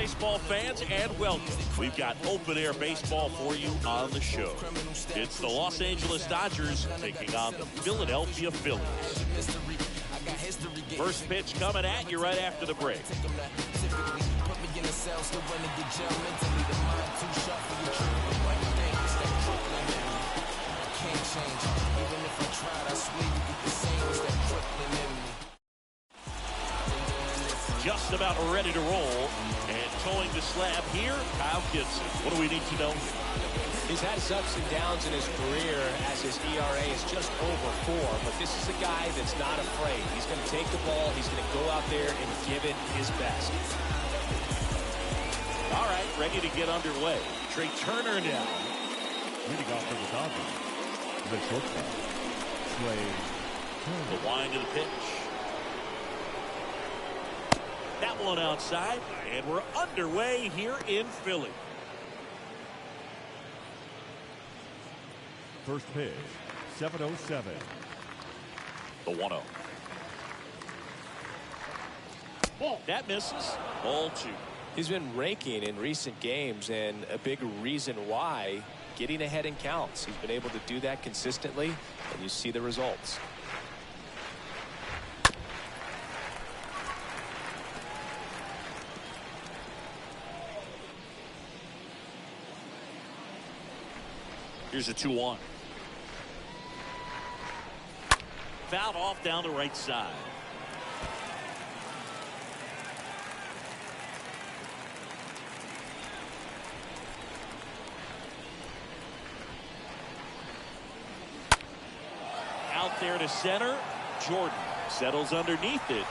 baseball fans, and welcome. We've got open-air baseball for you on the show. It's the Los Angeles Dodgers taking on the Philadelphia Phillies. First pitch coming at you right after the break. Just about ready to roll, and towing the slab here, Kyle Gibson. What do we need to know? He's had his ups and downs in his career as his ERA is just over 4, but this is a guy that's not afraid. He's going to take the ball, he's going to go out there and give it his best. All right, ready to get underway. Trey Turner now. Leading off for the Dodgers, the shortstop, Trey Turner. The wind of the pitch. That one outside, and we're underway here in Philly. First pitch, 7:07. The 1-0. That misses. Ball 2. He's been raking in recent games, and a big reason why, getting ahead in counts. He's been able to do that consistently, and you see the results. Here's a 2-1. Fouled off down the right side. Out there to center. Jordan settles underneath it.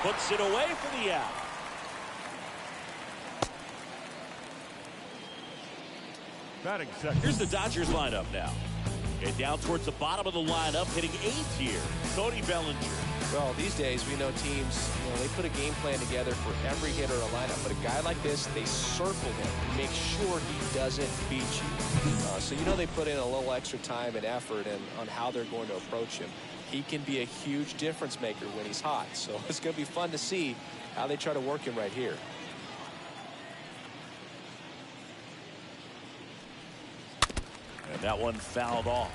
Puts it away for the out. Batting second. Here's the Dodgers lineup now. And down towards the bottom of the lineup, hitting 8th here, Cody Bellinger. Well, these days we know teams, they put a game plan together for every hitter in a lineup. But a guy like this, they circle him to make sure he doesn't beat you. So they put in a little extra time and effort on how they're going to approach him. He can be a huge difference maker when he's hot. So it's going to be fun to see how they try to work him right here. And that one fouled off.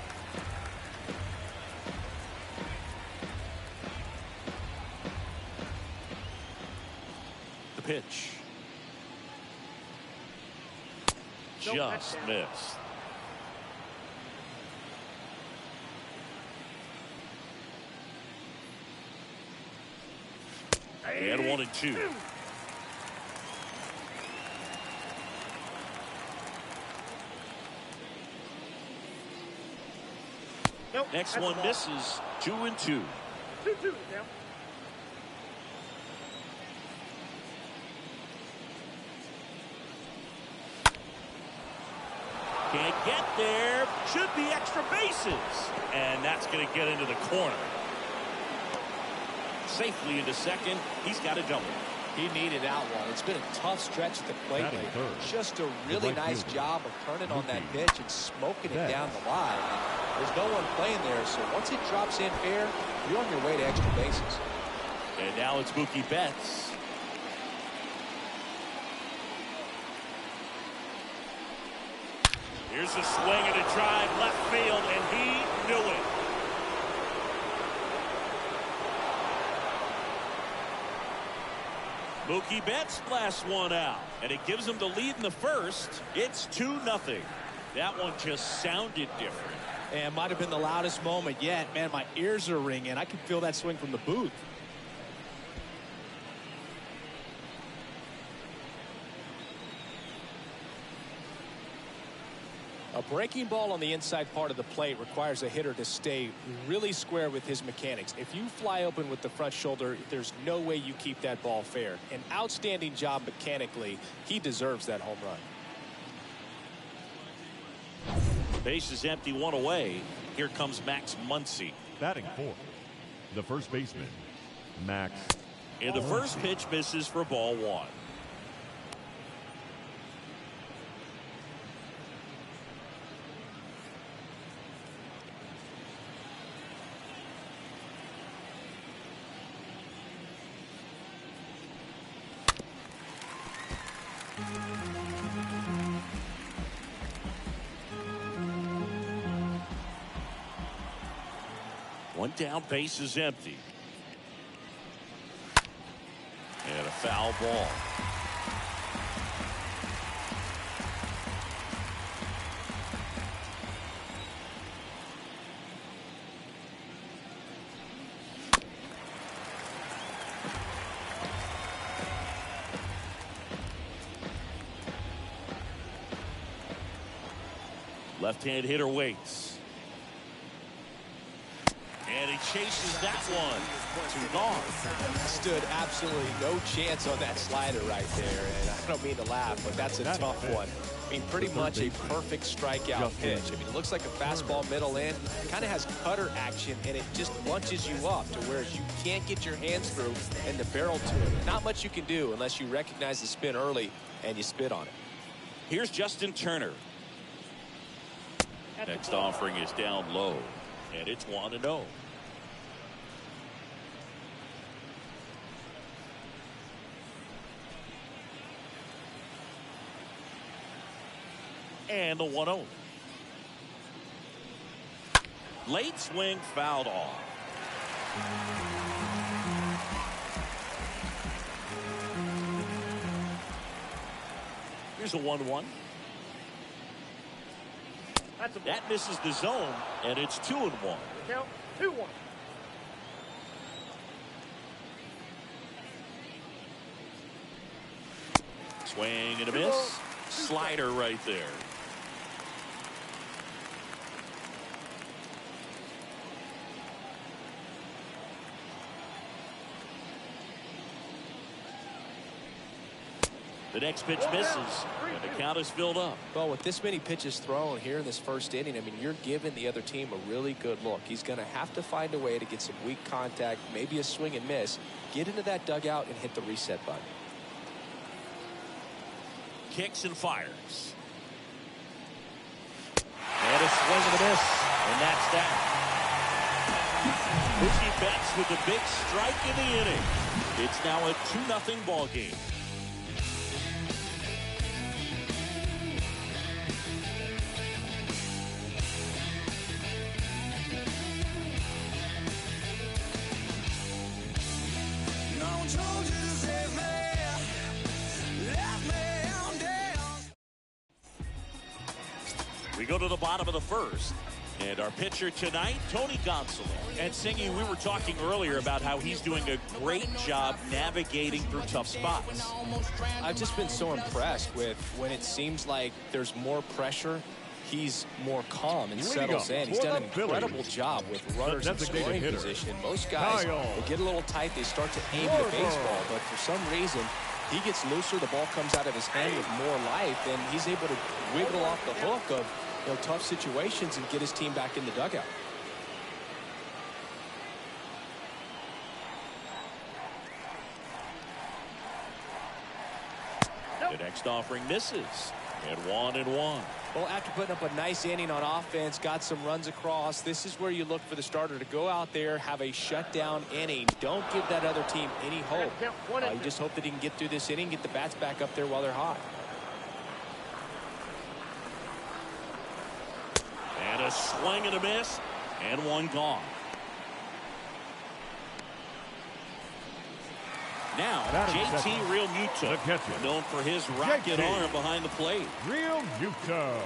The pitch. Just missed. And 1-2. Nope, next one misses. 2-2. 2-2 now. Can't get there. Should be extra bases. And that's going to get into the corner. Safely into second. He's got a double. He needed out one. It's been a tough stretch at the plate. Just a really nice job of turning on that pitch and smoking it down the line. There's no one playing there, so once it drops in fair, you're on your way to extra bases. And now it's Mookie Betts. Here's a swing and a drive left field, and he knew it. Mookie Betts blasts one out, and it gives him the lead in the first. It's 2-0. That one just sounded different. And might have been the loudest moment yet. Man, my ears are ringing. I can feel that swing from the booth. A breaking ball on the inside part of the plate requires a hitter to stay really square with his mechanics. If you fly open with the front shoulder, there's no way you keep that ball fair. An outstanding job mechanically. He deserves that home run. Base is empty, 1 away. Here comes Max Muncy. Batting fourth, the first baseman, Max. And the first pitch misses for ball 1. One down, base is empty. And a foul ball. Left-hand hitter waits. And he chases that one. Too gone. Stood absolutely no chance on that slider right there. And I don't mean to laugh, but that's a tough one. I mean, pretty much a perfect strikeout pitch. I mean, it looks like a fastball middle in. Kind of has cutter action, and it just bunches you up to where you can't get your hands through and the barrel to it. Not much you can do unless you recognize the spin early and you spit on it. Here's Justin Turner. Next offering is down low, and it's 1-0. And the 1-0. Late swing fouled off. Here's a 1-1. That misses the zone, and it's 2-1. Count 2-1. Swing and a miss. Slider right there. The next pitch misses, and the count is filled up. Well, with this many pitches thrown here in this first inning, I mean, you're giving the other team a really good look. He's going to have to find a way to get some weak contact, maybe a swing and miss, get into that dugout and hit the reset button. Kicks and fires. And a swing and a miss, and that's that. Mookie Betts with the big strike in the inning. It's now a 2-0 ball game. We go to the bottom of the first, and our pitcher tonight, Tony Gonsolin. And Singy, we were talking earlier about how he's doing a great job navigating through tough spots. I've just been so impressed with when it seems like there's more pressure, he's more calm and settles in. He's done an incredible job with runners in scoring position. Most guys, they get a little tight, they start to aim the baseball, but for some reason, he gets looser, the ball comes out of his hand with more life, and he's able to wiggle off the hook of tough situations and get his team back in the dugout. The next offering misses, and 1-1. Well, after putting up a nice inning on offense, got some runs across, this is where you look for the starter to go out there, have a shutdown inning. Don't give that other team any hope. You just hope that he can get through this inning, get the bats back up there while they're hot. And a swing and a miss, and one gone. Now, JT Realmuto, known for his rocket arm behind the plate. Realmuto.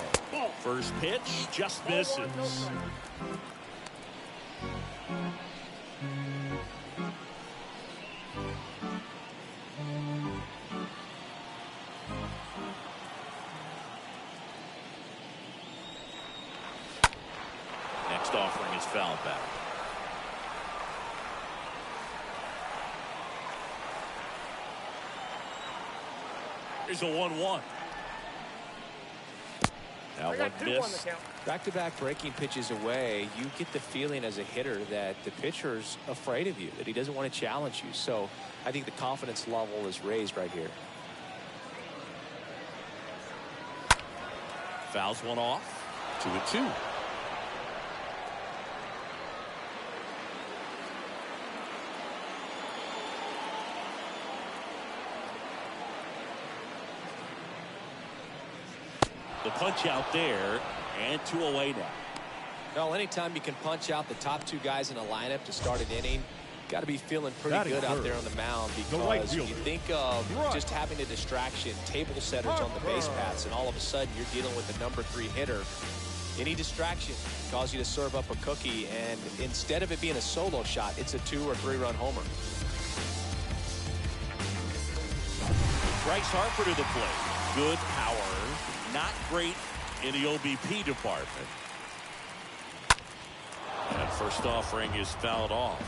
First pitch just misses. Next offering is fouled back. Here's a 1-1. Now one miss. Back-to-back breaking pitches away, you get the feeling as a hitter that the pitcher's afraid of you, that he doesn't want to challenge you. So I think the confidence level is raised right here. Fouls one off. 2-2. The punch out there, and 2 away now. Well, anytime you can punch out the top two guys in a lineup to start an inning, got to be feeling pretty good out there on the mound, because you think of just having a distraction, table setters on the base paths, and all of a sudden you're dealing with the #3 hitter. Any distraction can cause you to serve up a cookie, and instead of it being a solo shot, it's a 2- or 3-run homer. Bryce Harper to the plate. Good power, not great in the OBP department. That first offering is fouled off.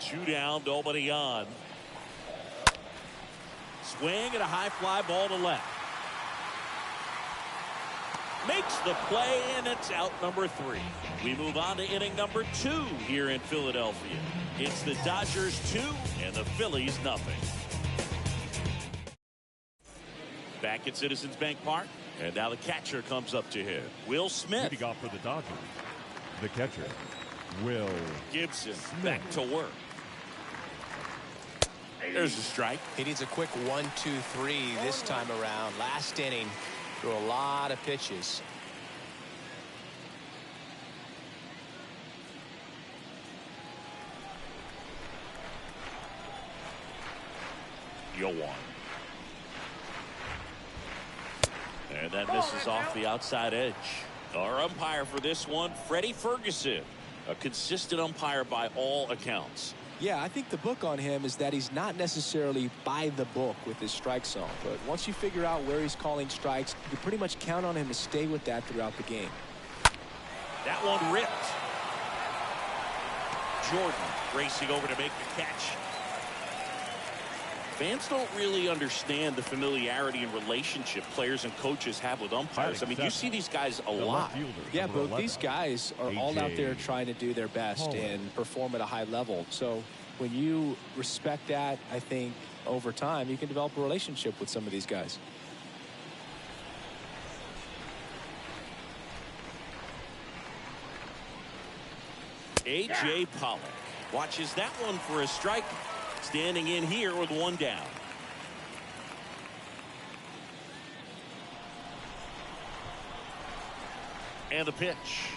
Two down, nobody on. Swing and a high fly ball to left. Makes the play, and it's out #3. We move on to inning #2 here in Philadelphia. It's the Dodgers 2 and the Phillies 0. Back at Citizens Bank Park, and now the catcher comes up to him. Will Smith. Leading off for the Dodgers, the catcher, Will Gibson Smith. back to work. There's a strike. He needs a quick 1-2-3 this time around. Last inning, threw a lot of pitches. Yoan. And that misses off the outside edge. Our umpire for this one, Freddie Ferguson. A consistent umpire by all accounts. Yeah, I think the book on him is that he's not necessarily by the book with his strike zone. But once you figure out where he's calling strikes, you pretty much count on him to stay with that throughout the game. That one ripped. Jordan racing over to make the catch. Fans don't really understand the familiarity and relationship players and coaches have with umpires. I mean, you see these guys a lot. Yeah, but these guys are all out there trying to do their best and perform at a high level. So when you respect that, I think over time you can develop a relationship with some of these guys. A.J. Pollock watches that one for a strike. Standing in here with one down. And the pitch.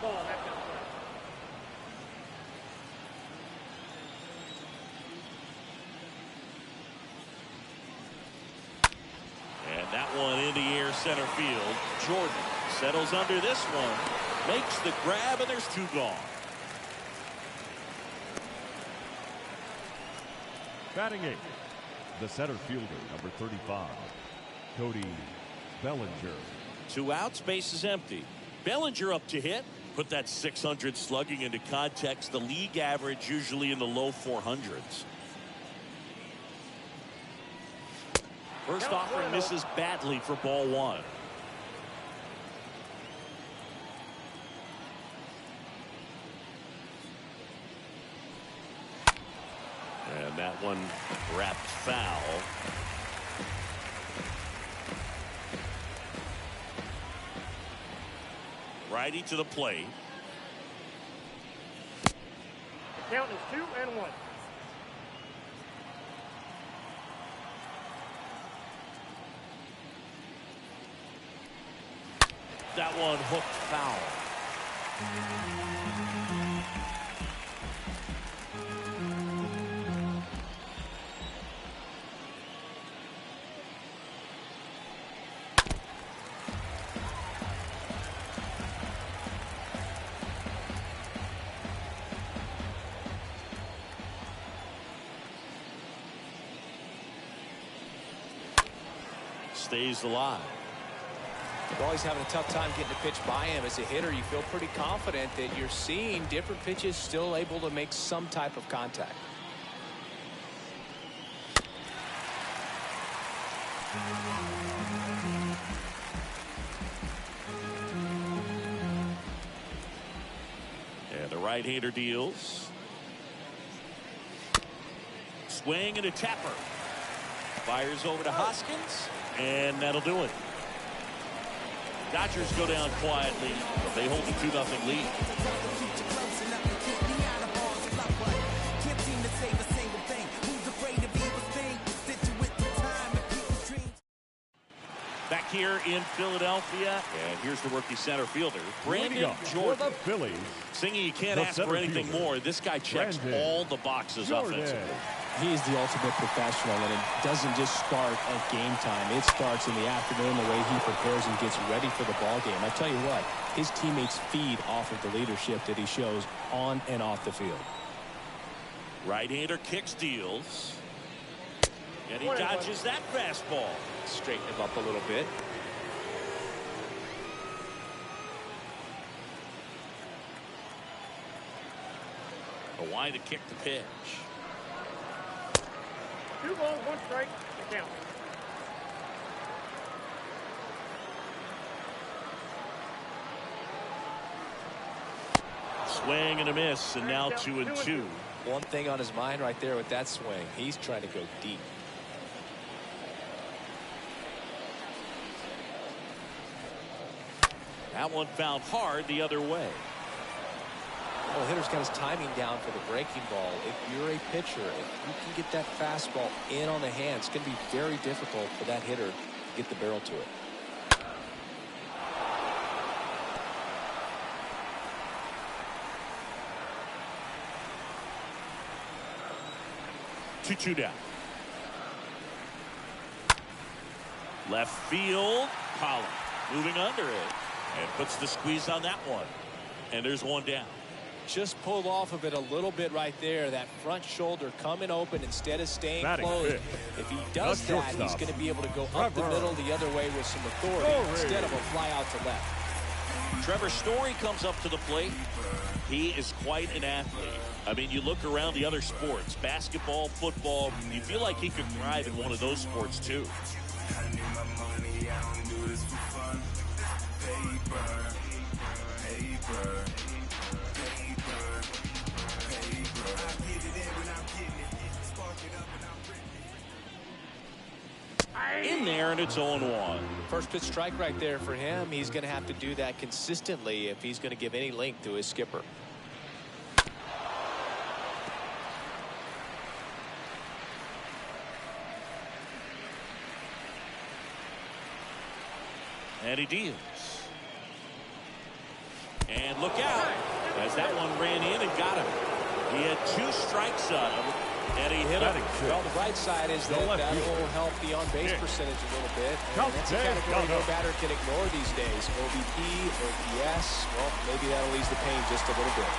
And that one in the air center field. Jordan settles under this one. Makes the grab, and there's 2 gone. Batting 8th, the center fielder, #35, Cody Bellinger. 2 outs, base is empty. Bellinger up to hit. Put that .600 slugging into context. The league average usually in the low 400s. First offering misses badly for ball 1. And that one wrapped foul. Righty to the plate. Count is 2-1. That one hooked foul. Stays alive. You're always having a tough time getting a pitch by him. As a hitter, you feel pretty confident that you're seeing different pitches still able to make some type of contact. And the right-hander deals. Swing and a tapper. Fires over to Hoskins, and that'll do it. Dodgers go down quietly, but they hold a 2-0 lead. here in Philadelphia. And here's the rookie center fielder, Brandon Jordan. For the Phillies, Singing, you can't ask for anything more. This guy checks all the boxes offensively. He's the ultimate professional, and it doesn't just start at game time. It starts in the afternoon, the way he prepares and gets ready for the ball game. I tell you what, his teammates feed off of the leadership that he shows on and off the field. Right-hander kicks, deals. And he dodges that fastball. Straighten him up a little bit. A wide to kick the pitch. 2 balls, 1 strike, the count. Swing and a miss, and now 2-2. One thing on his mind right there with that swing. He's trying to go deep. That one found hard the other way. Well, the hitter's got his timing down for the breaking ball. If you're a pitcher, if you can get that fastball in on the hand, it's going to be very difficult for that hitter to get the barrel to it. Two down. Left field, Pollard moving under it and puts the squeeze on that one. And there's one down. Just pulled off of it a little bit right there. That front shoulder coming open instead of staying closed. If he does that, he's going to be able to go up the middle the other way with some authority instead of a fly out to left. Trevor Story comes up to the plate. He is quite an athlete. I mean, you look around the other sports, basketball, football, you feel like he could thrive in one of those sports too. In there, and it's 0-1. First pitch strike right there for him. He's going to have to do that consistently if he's going to give any length to his skipper. And he deals. And look out, as that one ran in and got him. He had 2 strikes on him, and he hit him. Well, the bright side is that that will help the on-base percentage a little bit. And that's a category no batter can ignore these days. OBP, OPS, well, maybe that'll ease the pain just a little bit.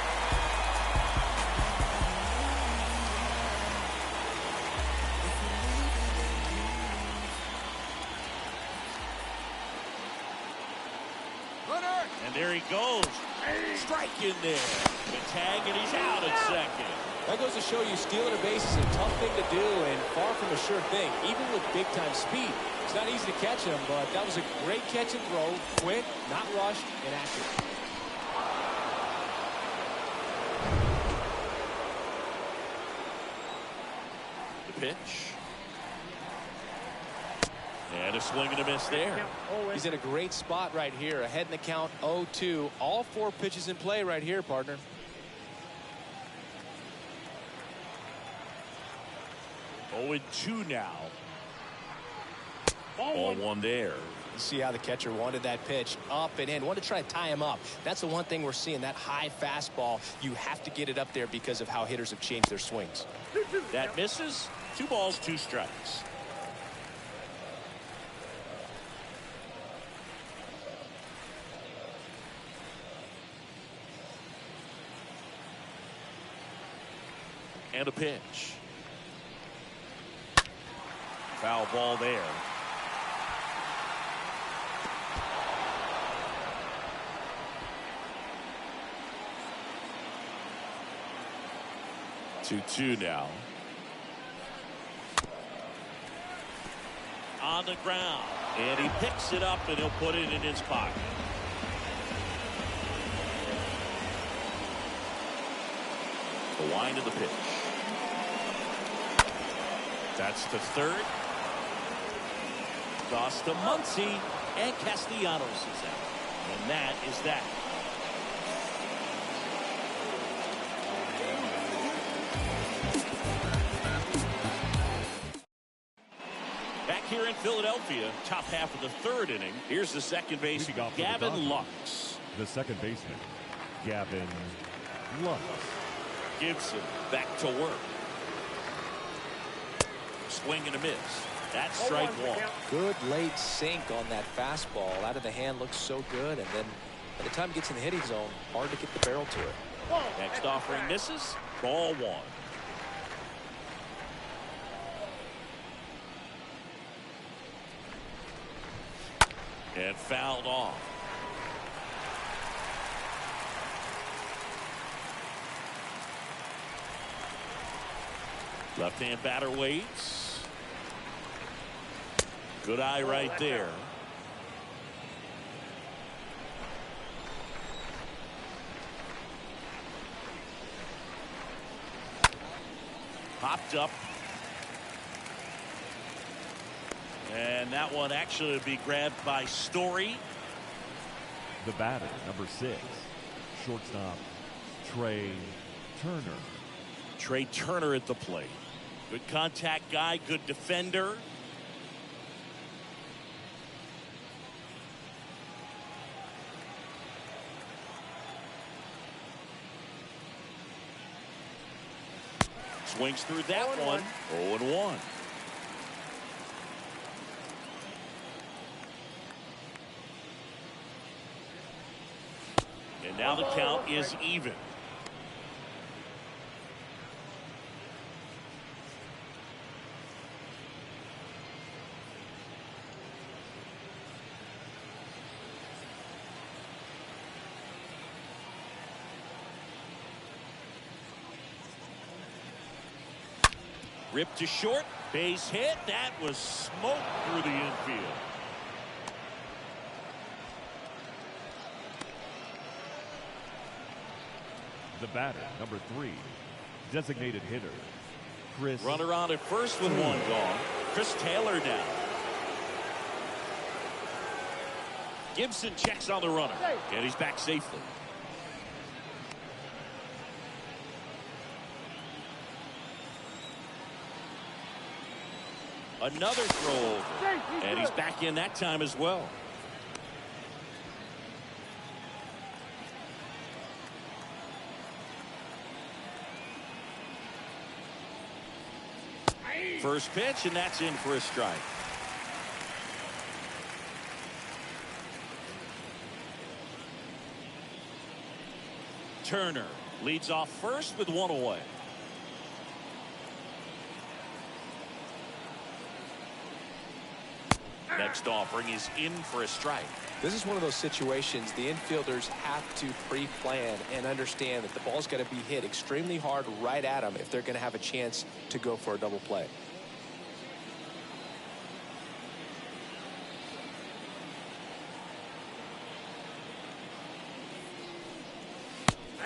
And there he goes. Strike in there. The tag, and he's out at second. That goes to show you stealing a base is a tough thing to do and far from a sure thing, even with big-time speed. It's not easy to catch him, but that was a great catch and throw. Quick, not rushed, and accurate. The pitch. And a swing and a miss there. He's in a great spot right here. Ahead in the count, 0-2. All 4 pitches in play right here, partner. Oh, 0-2 now. Ball 1 there. You see how the catcher wanted that pitch up and in. Wanted to try to tie him up. That's the one thing we're seeing, that high fastball. You have to get it up there because of how hitters have changed their swings. That misses. 2 balls, 2 strikes. And a pitch. Foul ball there. Two now. On the ground. And he picks it up and he'll put it in his pocket. The wind of the pitch. That's the third. Toss to Muncy, and Castellanos is out. And that is that. Back here here in Philadelphia, top half of the third inning. Here's the second baseman, Gavin Lux. The second baseman, Gavin Lux. Gibson back to work. Swing and a miss. That's strike one. Good late sink on that fastball. Out of the hand looks so good, and then by the time it gets in the hitting zone, hard to get the barrel to it. Next offering misses. Ball one. And fouled off. Left-hand batter waits. Good eye right there. Popped up. And that one actually would be grabbed by Story. The batter, number 6, shortstop, Trey Turner. Trey Turner at the plate. Good contact guy, good defender. Swings through that one. 0-1. And now the count is even. Ripped to short, base hit. That was smoke through the infield. The batter, number 3, designated hitter, Chris. Runner on at first with one gone. Chris Taylor down. Gibson checks on the runner, and he's back safely. Another throw over, and he's back in that time as well. First pitch, and that's in for a strike. Turner leads off first with one away. Next offering is in for a strike. This is one of those situations the infielders have to pre-plan and understand that the ball's got to be hit extremely hard right at them if they're going to have a chance to go for a double play.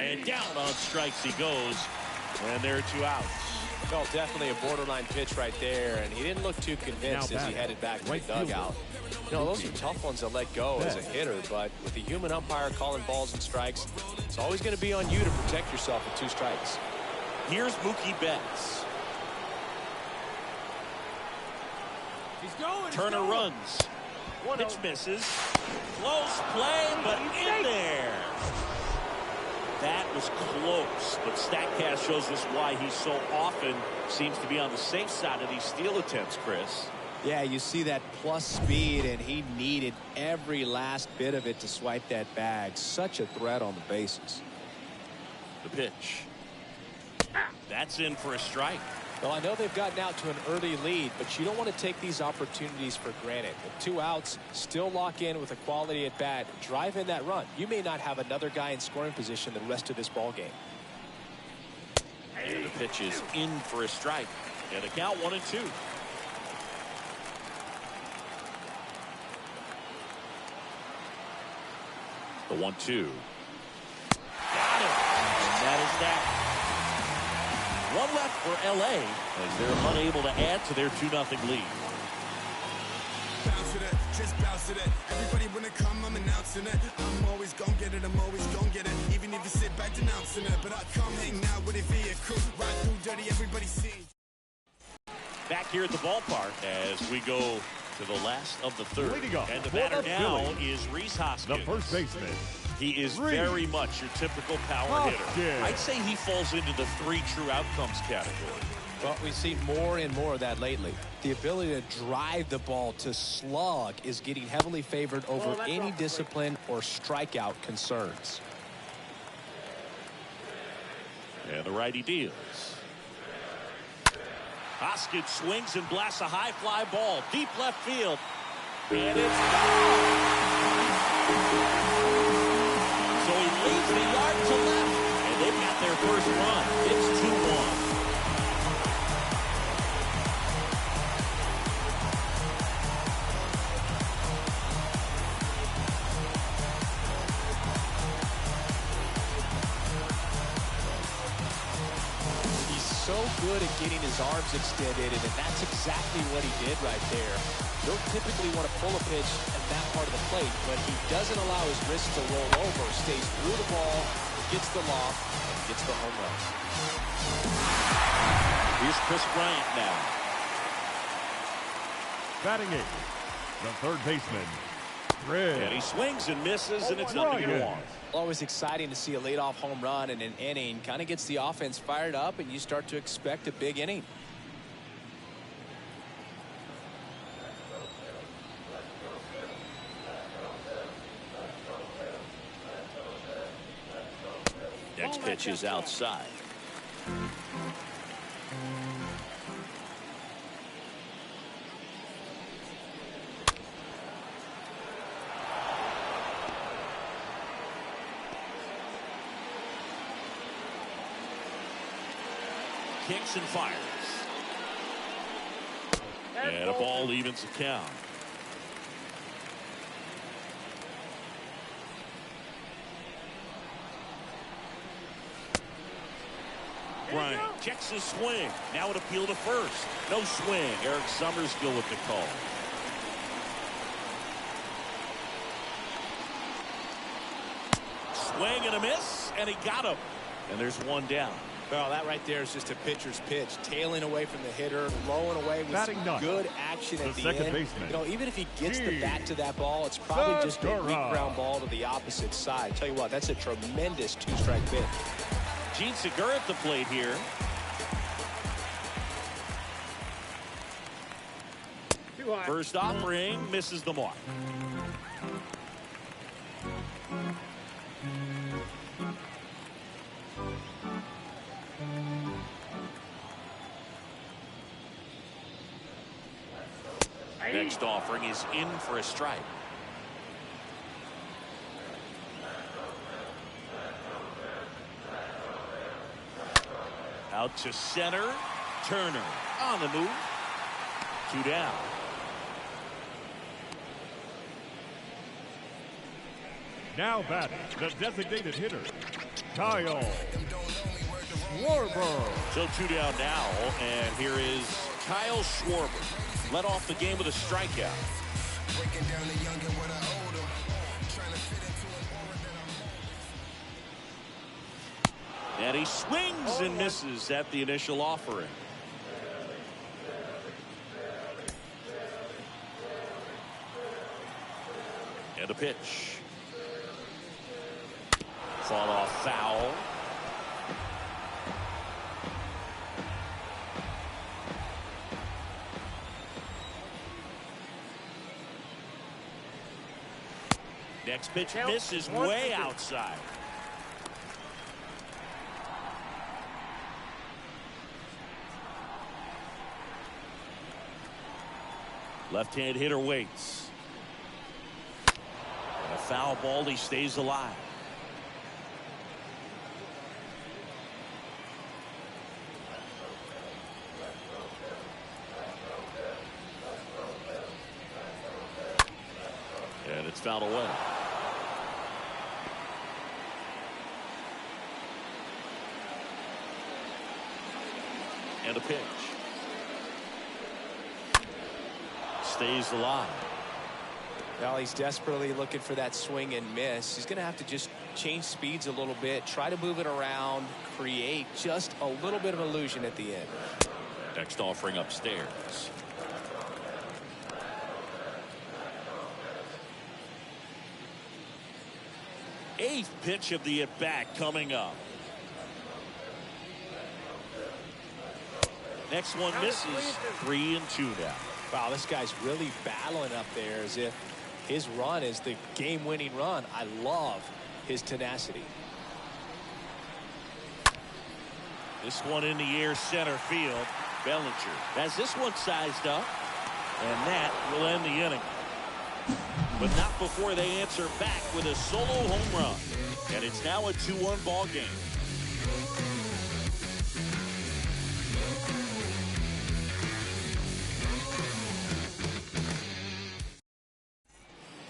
And down on strikes he goes, and there are 2 outs. Well, definitely a borderline pitch right there, and he didn't look too convinced as he headed back to the dugout. You know, those are tough ones to let go as a hitter, but with the human umpire calling balls and strikes, it's always going to be on you to protect yourself with 2 strikes. Here's Mookie Betts. Turner runs. Pitch misses. Close play, but in there. That was close, but StatCast shows us why he so often seems to be on the safe side of these steal attempts, Chris. Yeah, you see that plus speed, and he needed every last bit of it to swipe that bag. Such a threat on the bases. The pitch. That's in for a strike. Well, I know they've gotten out to an early lead, but you don't want to take these opportunities for granted. With 2 outs, still lock in with a quality at bat, drive in that run. You may not have another guy in scoring position the rest of this ball game. And the pitch is in for a strike. And a count 1-2. The 1-2. Got it. And that is that. One left for LA as they're unable to add to their 2-0 lead. Bounce to that, just bounce to that. Everybody wanna come, I'm announcing it. I'm always gonna get it, I'm always gonna get it. Even if you sit back denouncing it. But I come hang out with a vehicle. Ride through dirty, everybody see. Back here at the ballpark as we go to the last of the third. And the for batter the now Phillies, is Rhys Hoskins. the first baseman. He is very much your typical power hitter. I'd say he falls into the 3 true outcomes category. Well, we've seen more and more of that lately. The ability to drive the ball to slug is getting heavily favored over any discipline or strikeout concerns. And the righty deals. Hoskins swings and blasts a high fly ball deep left field. And it's gone! So he leaves the yard to left. And they've got their first run. It's 2-1. So good at getting his arms extended, and that's exactly what he did right there. Don't typically want to pull a pitch at that part of the plate, but he doesn't allow his wrist to roll over, stays through the ball, gets the loft, and gets the home run. Here's Chris Bryant now. Batting 8, the third baseman, Chris. And he swings and misses, and it's 0-1. Always exciting to see a leadoff home run in an inning. Kind of gets the offense fired up, and you start to expect a big inning. Next pitch is outside. Kicks and fires. And a ball evens the count. Bryant checks his swing. Now an appeal to first. No swing. Eric Summersgill with the call. Swing and a miss, and he got him. And there's one down. Well, that right there is just a pitcher's pitch. Tailing away from the hitter, blowing away with some good action at the end. Baseman. You know, even if he gets the bat to that ball, it's probably just a weak ground ball to the opposite side. Tell you what, that's a tremendous 2-strike pitch. Gene Segura at the plate here. First offering misses the mark. Next offering is in for a strike. Out to center. Turner on the move. 2 down. Now batting, the designated hitter, Kyle Schwarber. So 2 down now, and here is Kyle Schwarber. Led off the game with a strikeout. And he swings and misses at the initial offering. And a pitch. Fall off foul. Next pitch misses way outside. Left-hand hitter waits. And a foul ball, he stays alive. And it's fouled away. And a pitch. Stays alive. Well, he's desperately looking for that swing and miss. He's going to have to just change speeds a little bit, try to move it around, create just a little bit of illusion at the end. Next offering upstairs. 8th pitch of the at-bat coming up. Next one misses. 3-2 now. Wow, this guy's really battling up there as if his run is the game-winning run. I love his tenacity. This one in the air, center field. Bellinger has this one sized up, and that will end the inning. But not before they answer back with a solo home run. And it's now a 2-1 ball game.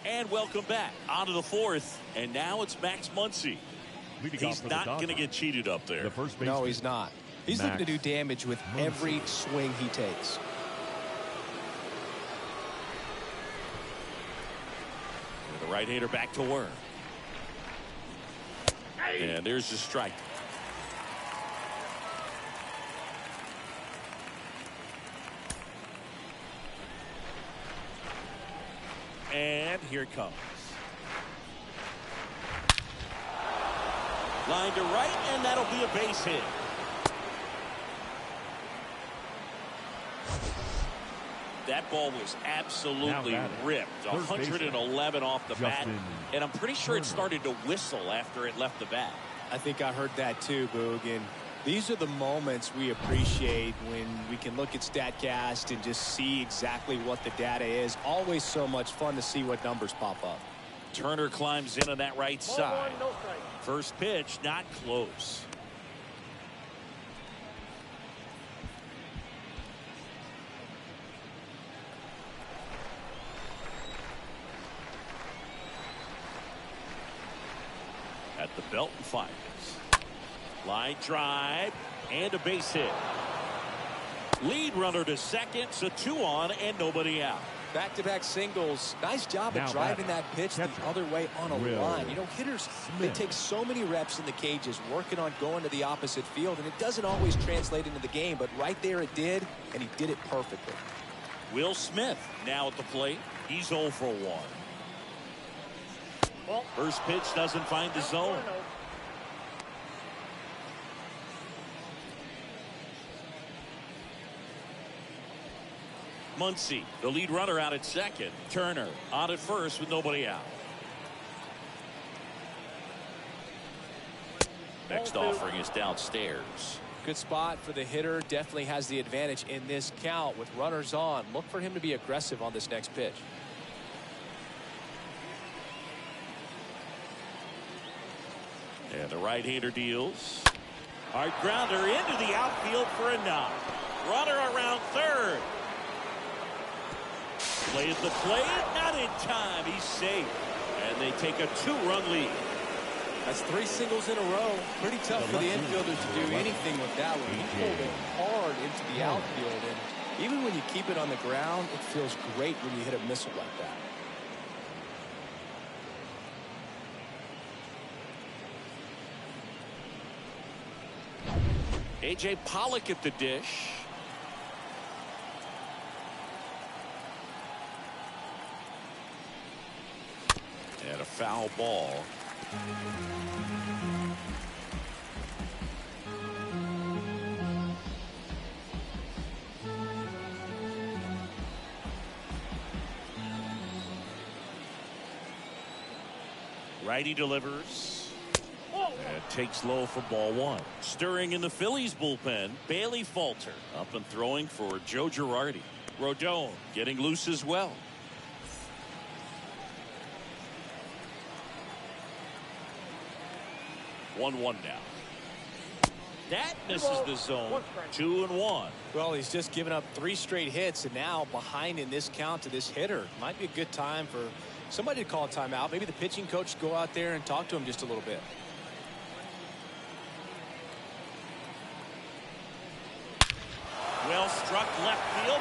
And welcome back. On to the 4th. And now it's Max Muncy. He's not going to get cheated up there. The first no, he's not. He's looking to do damage with every swing he takes. The right-hander back to work. And there's the strike. And here it comes. Line to right, and that'll be a base hit. That ball was absolutely ripped. 111 off the bat. And I'm pretty sure it started to whistle after it left the bat. I think I heard that too, Boog. And these are the moments we appreciate when we can look at StatCast and just see exactly what the data is. Always so much fun to see what numbers pop up. Turner climbs in on that right side. First pitch, not close. At the belt and fires. Line drive and a base hit. Lead runner to second, so 2 on and nobody out. Back-to-back singles. Nice job of driving that pitch the other way on a line. You know, hitters, they take so many reps in the cages working on going to the opposite field, and it doesn't always translate into the game, but right there it did, and he did it perfectly. Will Smith now at the plate. He's 0 for 1. First pitch doesn't find the zone. Muncy, the lead runner, out at second. Turner on at first with nobody out. Next offering is downstairs. Good spot for the hitter. Definitely has the advantage in this count with runners on. Look for him to be aggressive on this next pitch. And the right-hander deals. Hard grounder into the outfield for a knock. Runner around third. Play at the plate, not in time. He's safe. And they take a 2-run lead. That's 3 singles in a row. Pretty tough for the infielder to do anything with that one. He pulled it hard into the outfield. And even when you keep it on the ground, it feels great when you hit a missile like that. A.J. Pollock at the dish. And a foul ball. Righty delivers. And takes low for ball 1. Stirring in the Phillies bullpen, Bailey Falter up and throwing for Joe Girardi. Rodon getting loose as well. One now. That misses the zone. 2-1. Well, he's just given up 3 straight hits, and now behind in this count to this hitter. Might be a good time for somebody to call a timeout. Maybe the pitching coach go out there and talk to him just a little bit. Well struck left field.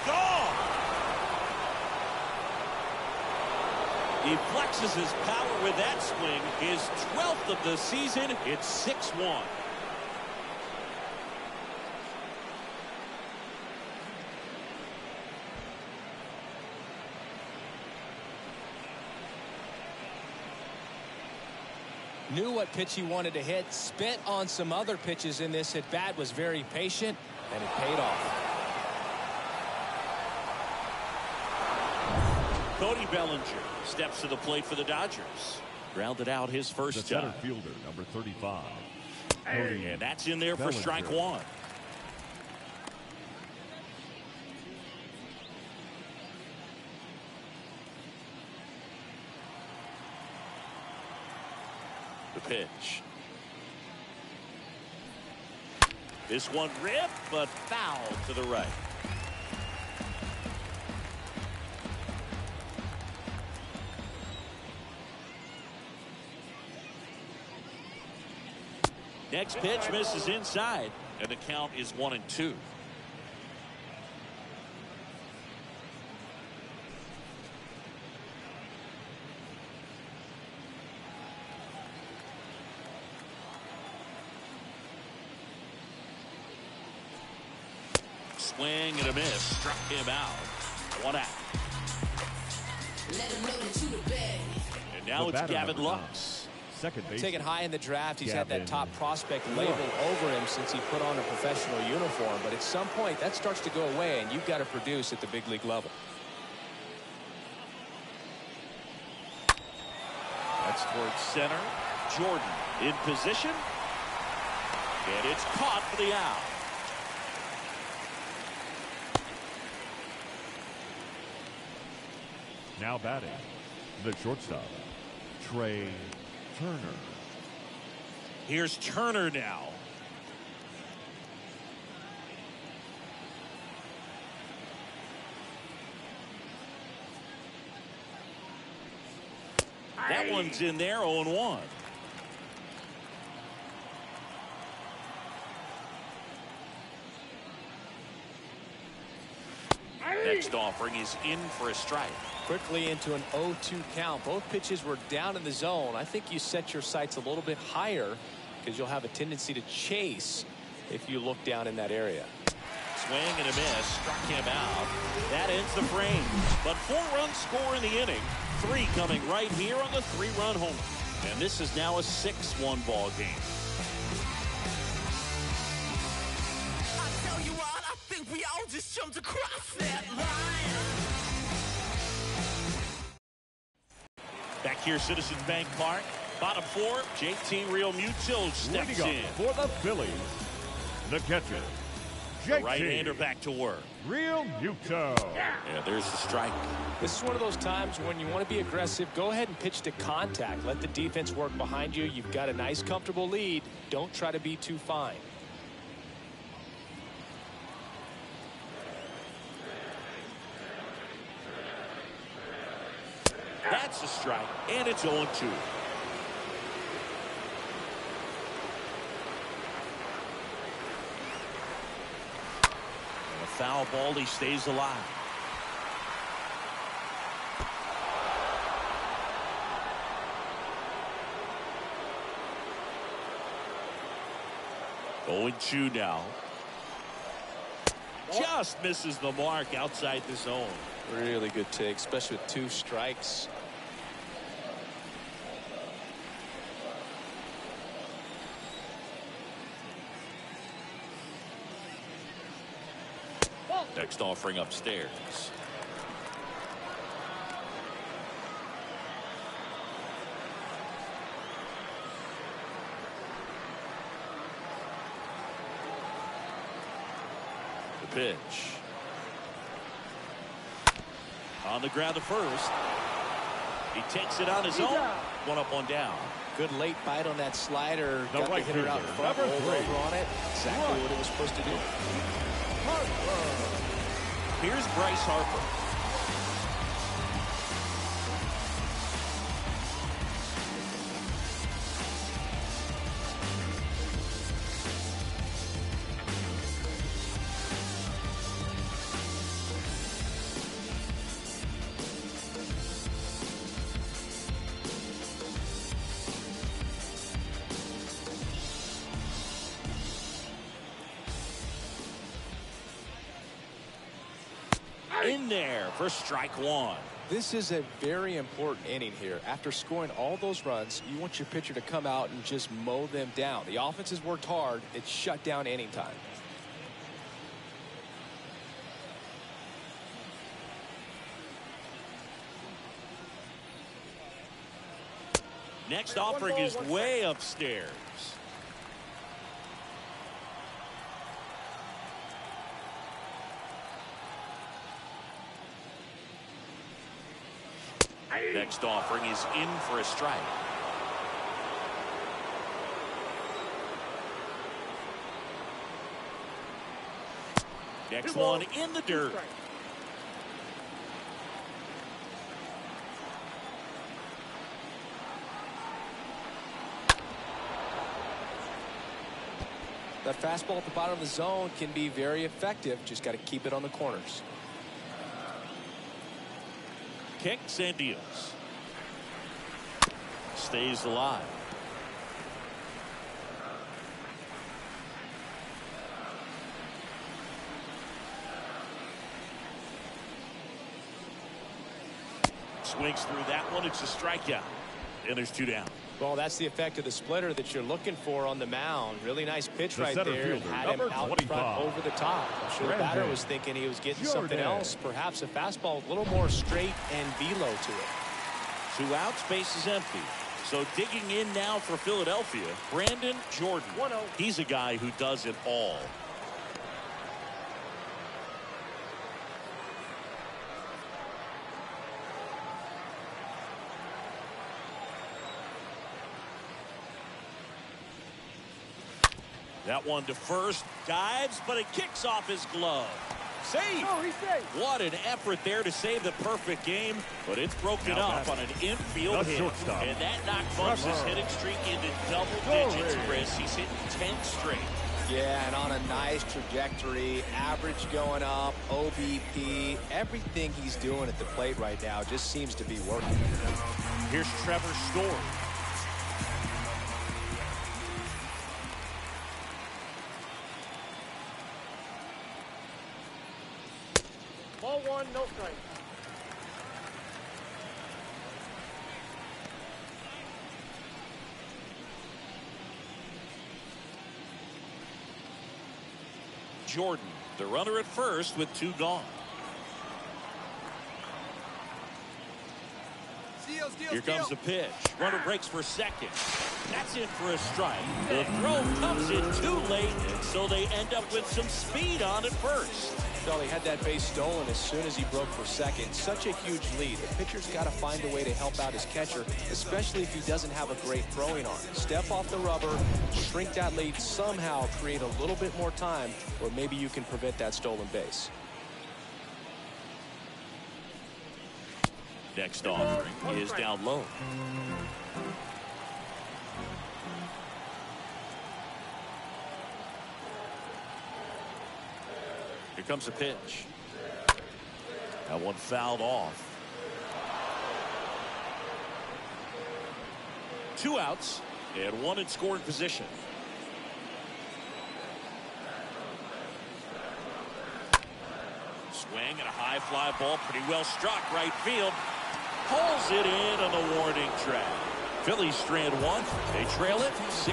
Gone. He flexes his power with that swing. His 12th of the season. It's 6-1. Knew what pitch he wanted to hit, spent on some other pitches in this at bat, was very patient, and it paid off. Cody Bellinger steps to the plate for the Dodgers. Grounded out his first The center time. fielder, number 35. Cody And that's in there Bellinger. for strike one. The pitch. This one ripped, but foul to the right. Next pitch misses inside, and the count is 1-2. Swing and a miss. Struck him out. 1 out. And now it's Gavin Lux. Second base. Taken high in the draft, he's had Gavin that top prospect label over him since he put on a professional uniform. But at some point, that starts to go away, and you've got to produce at the big league level. That's towards center. Jordan in position. And it's caught for the out. Now batting, the shortstop, Trey Turner. Here's Turner now. That one's in there, 0-1. Next offering is in for a strike. Quickly into an 0-2 count. Both pitches were down in the zone. I think you set your sights a little bit higher because you'll have a tendency to chase if you look down in that area. Swing and a miss. Struck him out. That ends the frame. But 4 runs score in the inning. 3 coming right here on the 3-run homer. And this is now a 6-1 ball game. I tell you what, I think we all just jumped across that line. Back here, Citizens Bank Park. Bottom 4, JT Realmuto steps Leading in. up for the Phillies, the catcher, The right-hander back to work. Realmuto. Yeah, there's the strike. This is one of those times when you want to be aggressive. Go ahead and pitch to contact. Let the defense work behind you. You've got a nice, comfortable lead. Don't try to be too fine. That's a strike, and it's 0-2. And a foul ball, he stays alive. Going 2 now. Just misses the mark outside the zone. Really good take, especially with 2 strikes. Next offering upstairs. The pitch. On the ground to first. He takes it on his own. 1 up, 1 down. Good late bite on that slider. The Got the right hitter out fielder, front, number rolled 3. over on it. Exactly what it was supposed to do. Here's Bryce Harper. In there for strike 1. This is a very important inning here. After scoring all those runs, you want your pitcher to come out and just mow them down. The offense has worked hard. It's shut down inning time. Next offering is way upstairs. Next offering is in for a strike. Next one in the dirt. That fastball at the bottom of the zone can be very effective. Just got to keep it on the corners. Kicks and deals. Stays alive. Swings through that one. It's a strikeout. And there's 2 down. Well, that's the effect of the splitter that you're looking for on the mound. Really nice pitch right there. Had him out front over the top. I'm sure the batter was thinking he was getting something else. Perhaps a fastball a little more straight and velo to it. 2 outs, base is empty. So digging in now for Philadelphia, Brandon Jordan. 1-0. He's a guy who does it all. That one to first, dives, but it kicks off his glove. Save! Oh, he's safe. What an effort there to save the perfect game, but it's broken up on an infield hit. And that knocked Bump's hitting streak into double digits, Chris. He's hitting 10 straight. Yeah, and on a nice trajectory, average going up, OBP, everything he's doing at the plate right now just seems to be working. Here's Trevor Story. Ball 1, no strike. Jordan, the runner at first with 2 gone. Here comes the pitch. Runner breaks for second. That's it for a strike. The throw comes in too late, and so they end up with some speed on at first. Well, he had that base stolen as soon as he broke for second. Such a huge lead. The pitcher's got to find a way to help out his catcher, especially if he doesn't have a great throwing arm. Step off the rubber, shrink that lead, somehow create a little bit more time, or maybe you can prevent that stolen base. Next offering is down low. Here comes the pitch. That one fouled off. 2 outs and 1 in scoring position. Swing and a high fly ball, pretty well struck right field. Pulls it in on the warning track. Phillies strand 1. They trail it 6-1.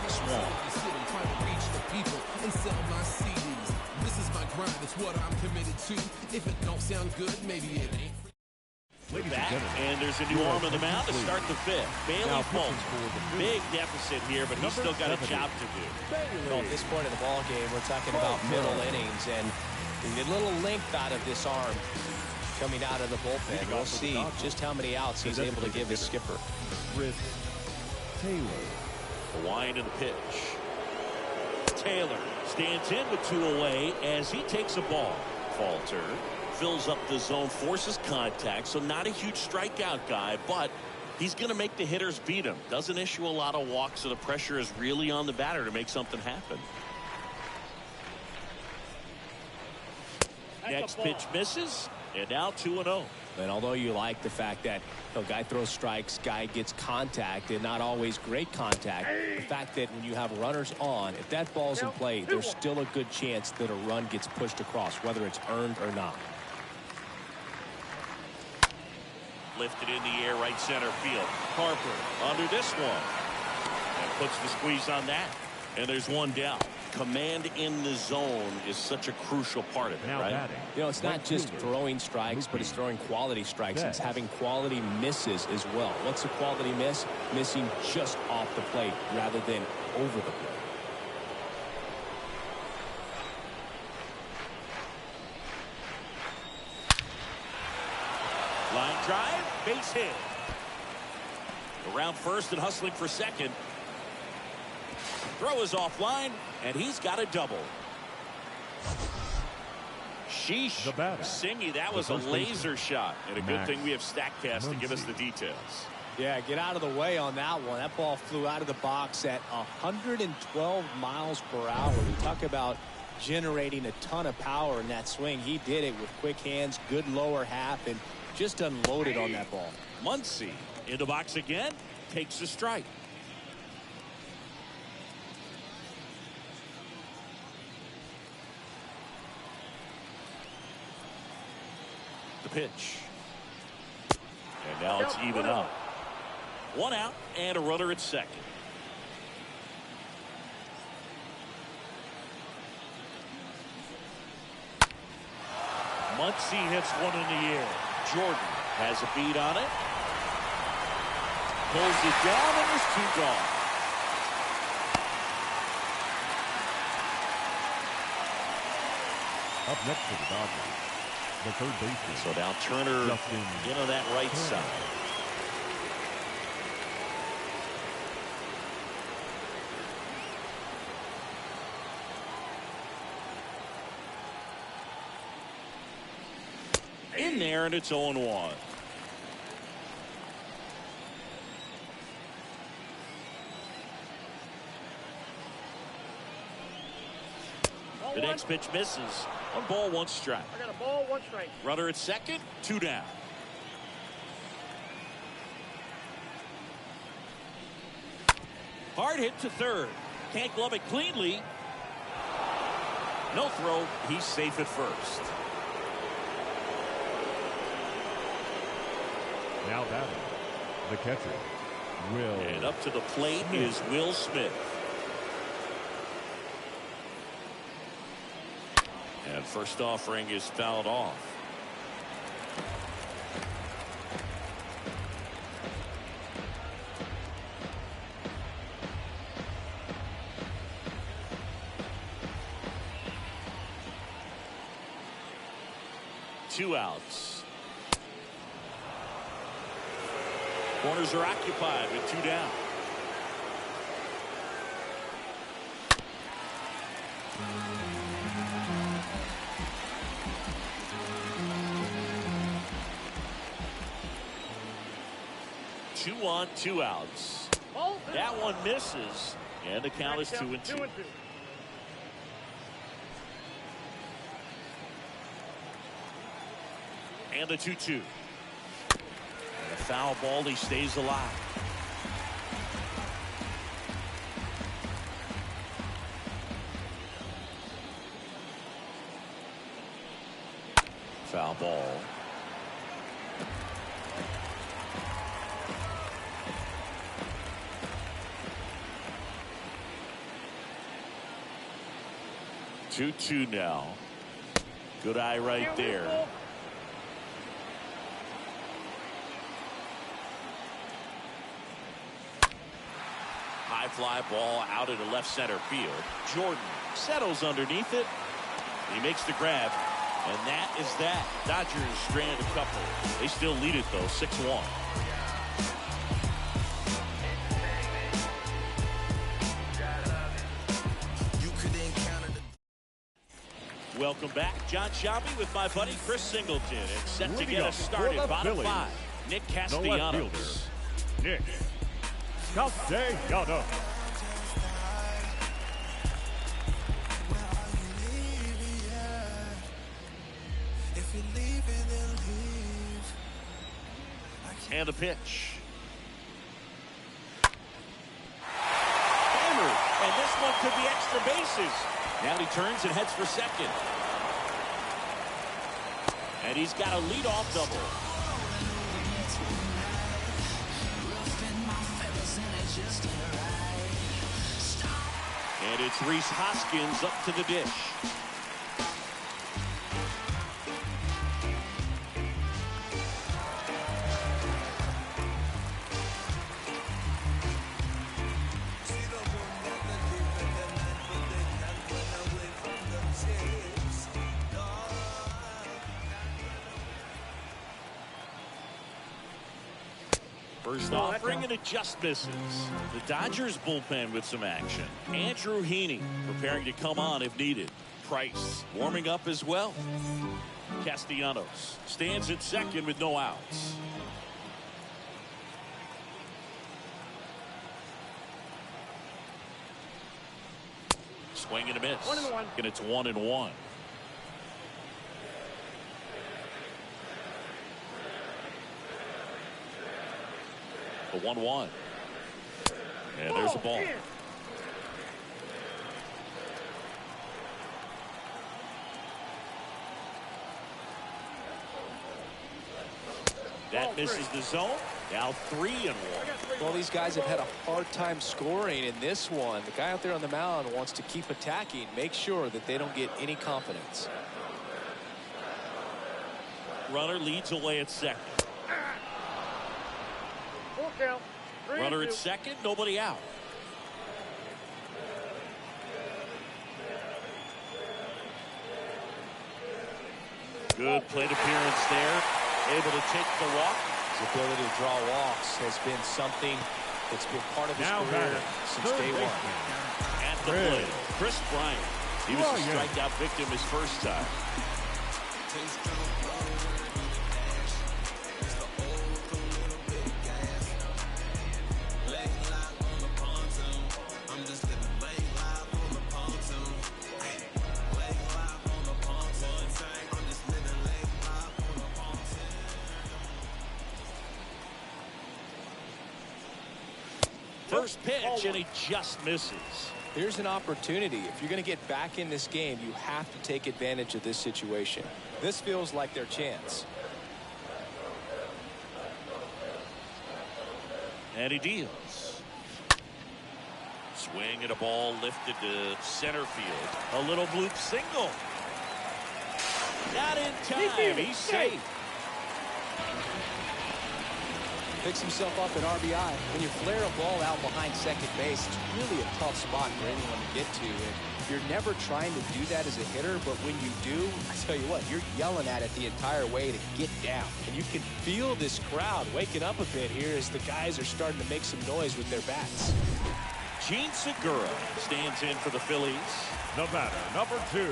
It's what I'm committed to. If it don't sound good, maybe it ain't. Back, and there's a new arm on the mound to start the 5th. Bailey Bolton. Big deficit here, but he's still got a job to do. Well, at this point in the ball game, we're talking about middle innings, and we get a little length out of this arm coming out of the bullpen. We'll see just how many outs he's able to give his skipper. Taylor. Hawaiian in the pitch. Taylor stands in with 2 away as he takes a ball. Falter fills up the zone, forces contact, so not a huge strikeout guy, but he's going to make the hitters beat him. Doesn't issue a lot of walks, so the pressure is really on the batter to make something happen. Next pitch misses, and now 2-0. And although you like the fact that a guy throws strikes, guy gets contact, and not always great contact, the fact that when you have runners on, if that ball's in play, there's still a good chance that a run gets pushed across, whether it's earned or not. Lifted in the air, right center field. Harper under this one. And puts the squeeze on that. And there's one down. Command in the zone is such a crucial part of it, Now right? batting. You know, it's not just throwing strikes, but it's throwing quality strikes. It's having quality misses as well. What's a quality miss? Missing just off the plate rather than over the plate. Line drive, base hit. Around first and hustling for second. Throw is offline, and he's got a double. Sheesh. Singy, that was a laser shot. And a good thing we have StatCast to give us the details. Yeah, get out of the way on that one. That ball flew out of the box at 112 miles per hour. We talk about generating a ton of power in that swing. He did it with quick hands, good lower half, and just unloaded on that ball. Muncy in the box again, takes a strike. The pitch. And now it's even up. One out and a runner at second. Muncy hits one in the air. Jordan has a beat on it. Pulls it down, and there's two gone. Up next for the Dodgers, the third baseman. So now Turner in on that right side. In there, and it's 0-1. The next pitch misses. 1 ball, 1 strike. I got a ball, 1 strike. Runner at second, 2 down. Hard hit to third. Can't glove it cleanly. No throw. He's safe at first. Now batting, the catcher, Will. And up to the plate is Will Smith. And first offering is fouled off. Two outs. Corners are occupied with 2 down. Two on, 2 outs. That one misses, and the count is 2-2. And the 2-2. A foul ball, he stays alive. Foul ball. Two now. Good eye right there. High fly ball out into left center field. Jordan settles underneath it. He makes the grab, and that is that. Dodgers strand a couple. They still lead it though, 6-1. Welcome back. John Shabby with my buddy Chris Singleton. And set to get us started. Bottom 5. Nick Castellanos. Nick Castellanos. And the pitch. Hammered. And this one could be extra bases. Now he turns and heads for second. And he's got a leadoff double. And it's Rhys Hoskins up to the dish. First offering, and it just misses. The Dodgers bullpen with some action. Andrew Heaney preparing to come on if needed. Price warming up as well. Castellanos stands at second with no outs. Swing and a miss. 1-1. And it's 1-1. The 1-1. And there's a ball. That misses the zone. Now 3-1. Well, these guys have had a hard time scoring in this one. The guy out there on the mound wants to keep attacking, make sure that they don't get any confidence. Runner leads away at second. Full count. Runner at second, nobody out. Good plate appearance there. Able to take the walk. His ability to draw walks has been something that's been part of his career since day one. At the plate, Chris Bryant. He was a strikeout victim his first time. First pitch, and he just misses. Here's an opportunity. If you're going to get back in this game, you have to take advantage of this situation. This feels like their chance. And he deals. Swing and a ball lifted to center field. A little bloop single. Not in time. He's safe. Picks himself up at RBI. When you flare a ball out behind second base, it's really a tough spot for anyone to get to. And you're never trying to do that as a hitter, but when you do, I tell you what, you're yelling at it the entire way to get down. And you can feel this crowd waking up a bit here as the guys are starting to make some noise with their bats. Gene Segura stands in for the Phillies. The batter, number 2,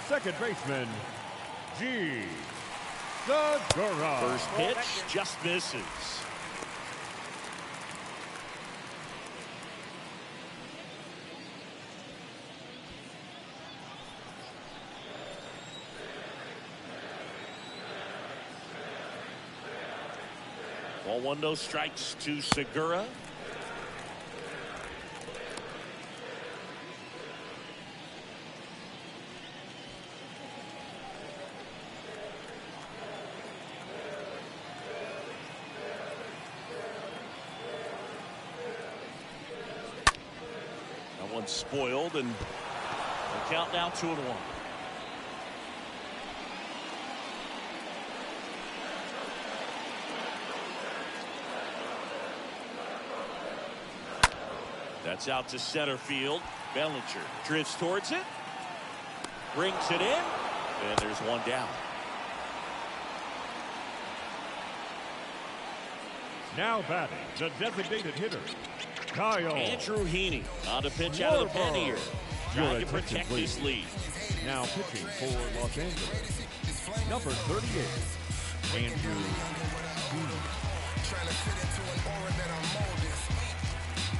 second baseman, Gene Segura. First pitch just misses. Ball 1, no strikes to Segura. That one's spoiled, and the count now 2-1. That's out to center field. Bellinger drifts towards it. Brings it in. And there's one down. Now batting, the designated hitter, Kyle. Andrew Heaney on to pitch out of the pen here. Trying to protect his lead. Now pitching for Los Angeles, number 38, Andrew Heaney. Trying to fit into an aura that I'm molded.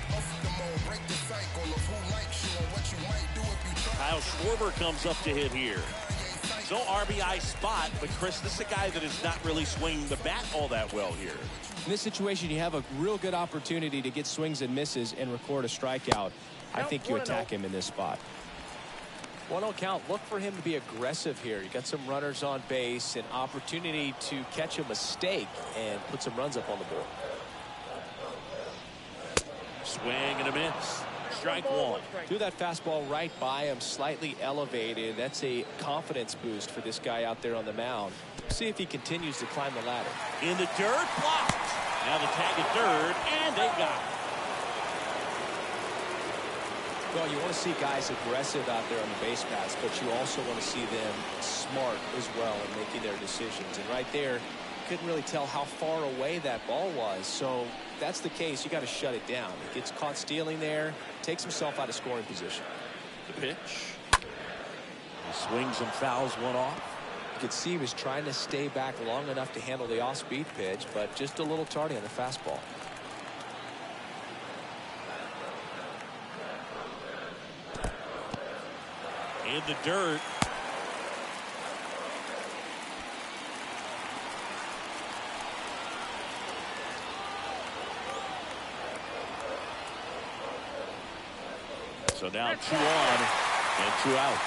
Off the mold, break the cycle of who likes you and what you might do if you try. Kyle Schwarber comes up to hit here. No RBI spot, but Chris, this is a guy that is not really swinging the bat all that well here. In this situation, you have a real good opportunity to get swings and misses and record a strikeout. I think you attack him in this spot. 1-0 count. Look for him to be aggressive here. You got some runners on base, an opportunity to catch a mistake and put some runs up on the board. Swing and a miss. Strike one. Threw that fastball right by him, slightly elevated. That's a confidence boost for this guy out there on the mound. See if he continues to climb the ladder. In the dirt, blocked. Now the tag at third, and they got it. Well, you want to see guys aggressive out there on the base paths, but you also want to see them smart as well in making their decisions. And right there, couldn't really tell how far away that ball was. So if that's the case, you got to shut it down. He gets caught stealing there, takes himself out of scoring position. The pitch. He swings and fouls one off. You could see he was trying to stay back long enough to handle the off-speed pitch, but just a little tardy on the fastball. In the dirt. So now 2 on and 2 outs.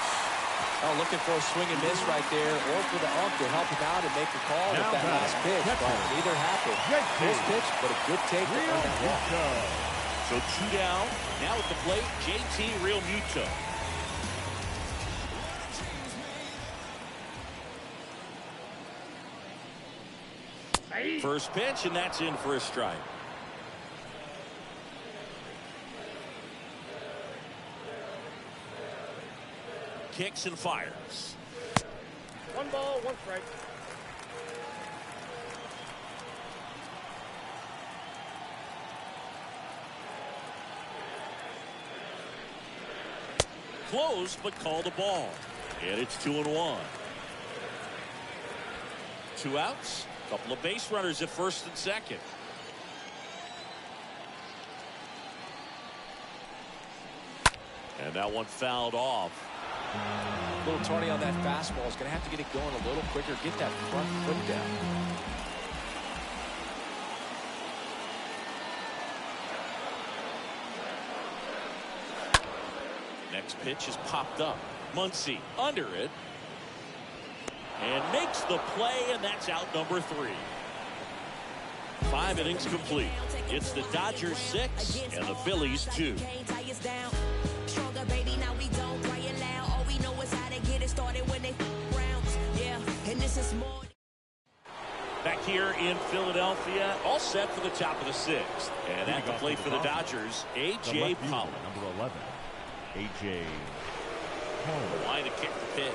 Oh, looking for a swing and miss right there, or for the ump to help him out and make the call with that last pitch. But neither happened. First pitch, but a good take on that walk. So 2 down. Now at the plate, JT Realmuto. First pitch, and that's in for a strike. Kicks and fires. 1 ball, 1 strike. Close, but called a ball. And it's 2-1. 2 outs. Couple of base runners at first and second. And that one fouled off. A little tardy on that fastball. Is going to have to get it going a little quicker. Get that front foot down. Next pitch is popped up. Muncy under it. And makes the play, and that's out number 3. 5 innings complete. It's the Dodgers 6 and the Phillies 2. Back here in Philadelphia, all set for the top of the 6th. And at the plate for the Dodgers, A.J. Pollock. Number 11, A.J. Pollock. Line to kick the pitch.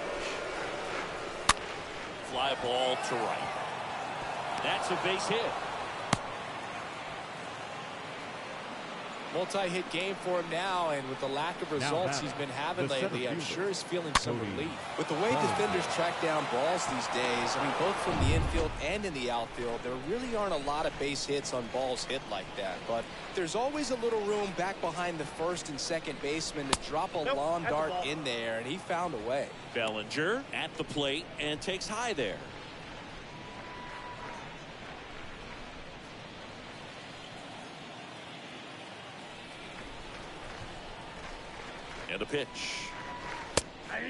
Fly ball to right. That's a base hit. Multi-hit game for him now, and with the lack of results he's been having lately, I'm sure he's feeling some relief. With the way defenders track down balls these days, I mean, both from the infield and in the outfield, there really aren't a lot of base hits on balls hit like that. But there's always a little room back behind the first and second baseman to drop a lawn dart in there, and he found a way. Bellinger at the plate and takes high there. And a pitch.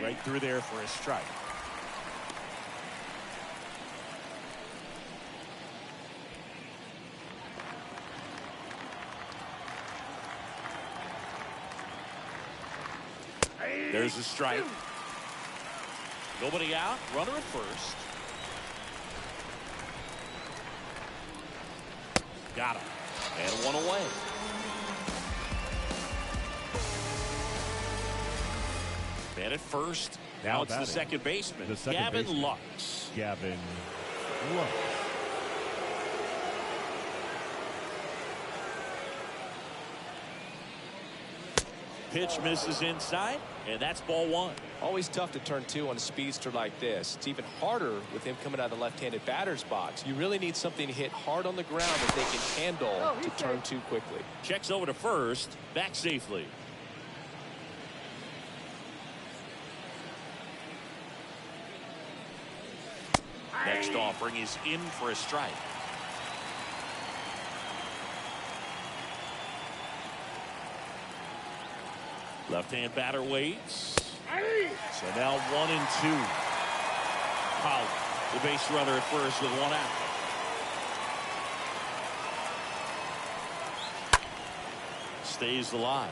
Right through there for a strike. There's a strike. Nobody out. Runner at first. Got him. And 1 away. Man at first. Now it's the second baseman, Gavin Lux. Gavin Lux. Pitch misses inside, and that's ball 1. Always tough to turn 2 on a speedster like this. It's even harder with him coming out of the left-handed batter's box. You really need something to hit hard on the ground that they can handle to turn 2 quickly. Checks over to first, back safely. Next offering is in for a strike. Left-hand batter waits. So now 1 and 2. Pollock, the base runner at first with 1 out. Stays alive.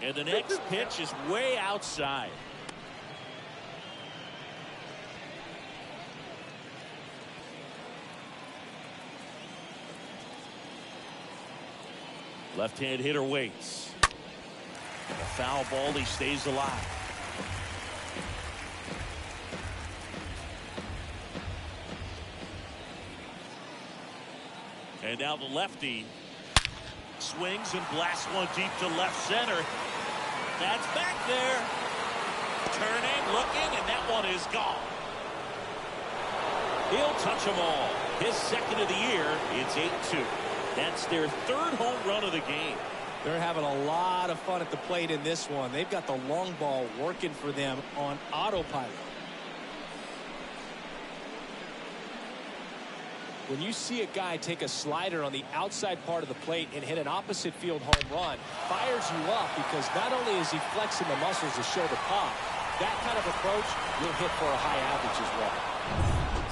And the next pitch is way outside. Left-hand hitter waits. And a foul ball, he stays alive. And now the lefty swings and blasts one deep to left center. That's back there. Turning, looking, and that one is gone. He'll touch them all. His second of the year. It's 8-2. That's their third home run of the game. They're having a lot of fun at the plate in this one. They've got the long ball working for them on autopilot. When you see a guy take a slider on the outside part of the plate and hit an opposite field home run, fires you up because not only is he flexing the muscles to show the pop, that kind of approach will hit for a high average as well.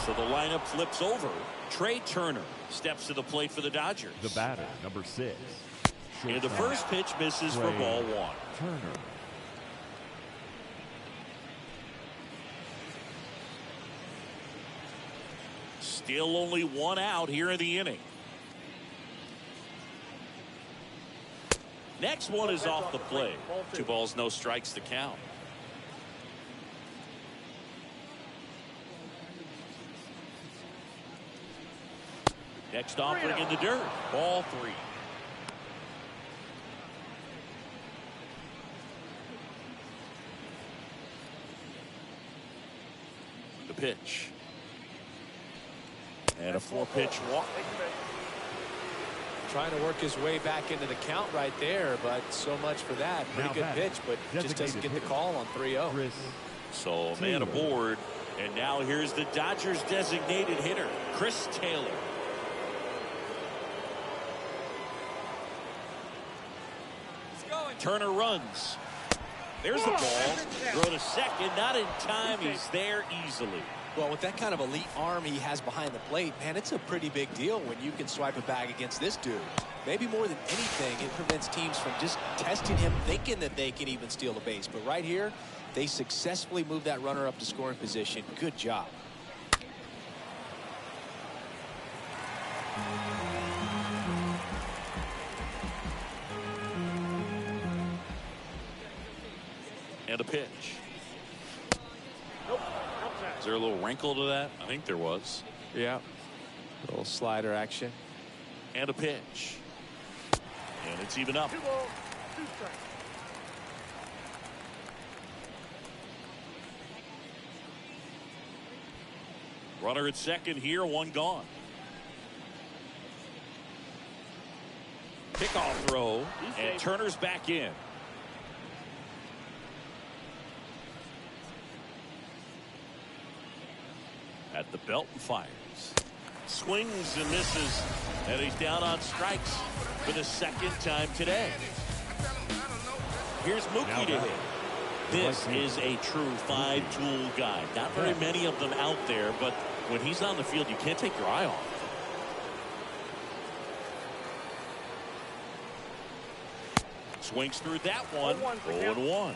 So the lineup flips over. Trey Turner steps to the plate for the Dodgers. The batter, number 6. And the first pitch misses for ball 1. Turner. Still only 1 out here in the inning. Next one is off the plate. 2 balls, no strikes to count. Next offering in the dirt. Ball 3. The pitch. And a 4-pitch walk. Trying to work his way back into the count right there, but so much for that. Pretty good pitch, but just doesn't get the call on 3-0. So man aboard. And now here's the Dodgers designated hitter, Chris Taylor. Turner runs. There's the ball. Throw to second. Not in time. He's there easily. Well, with that kind of elite arm he has behind the plate, man, it's a pretty big deal when you can swipe a bag against this dude. Maybe more than anything, it prevents teams from just testing him, thinking that they can even steal the base. But right here, they successfully moved that runner up to scoring position. Good job. And a pitch. Is there a little wrinkle to that? I think there was. Yeah. A little slider action. And a pitch. And it's even up. 2 balls, 2 strikes. Runner at second here, 1 gone. Pickoff throw. And Turner's back in. At the belt and fires. Swings and misses. And he's down on strikes for the second time today. Here's Mookie to hit. This is a true 5-tool guy. Not very many of them out there, but when he's on the field, you can't take your eye off. Swings through that one. 0-1.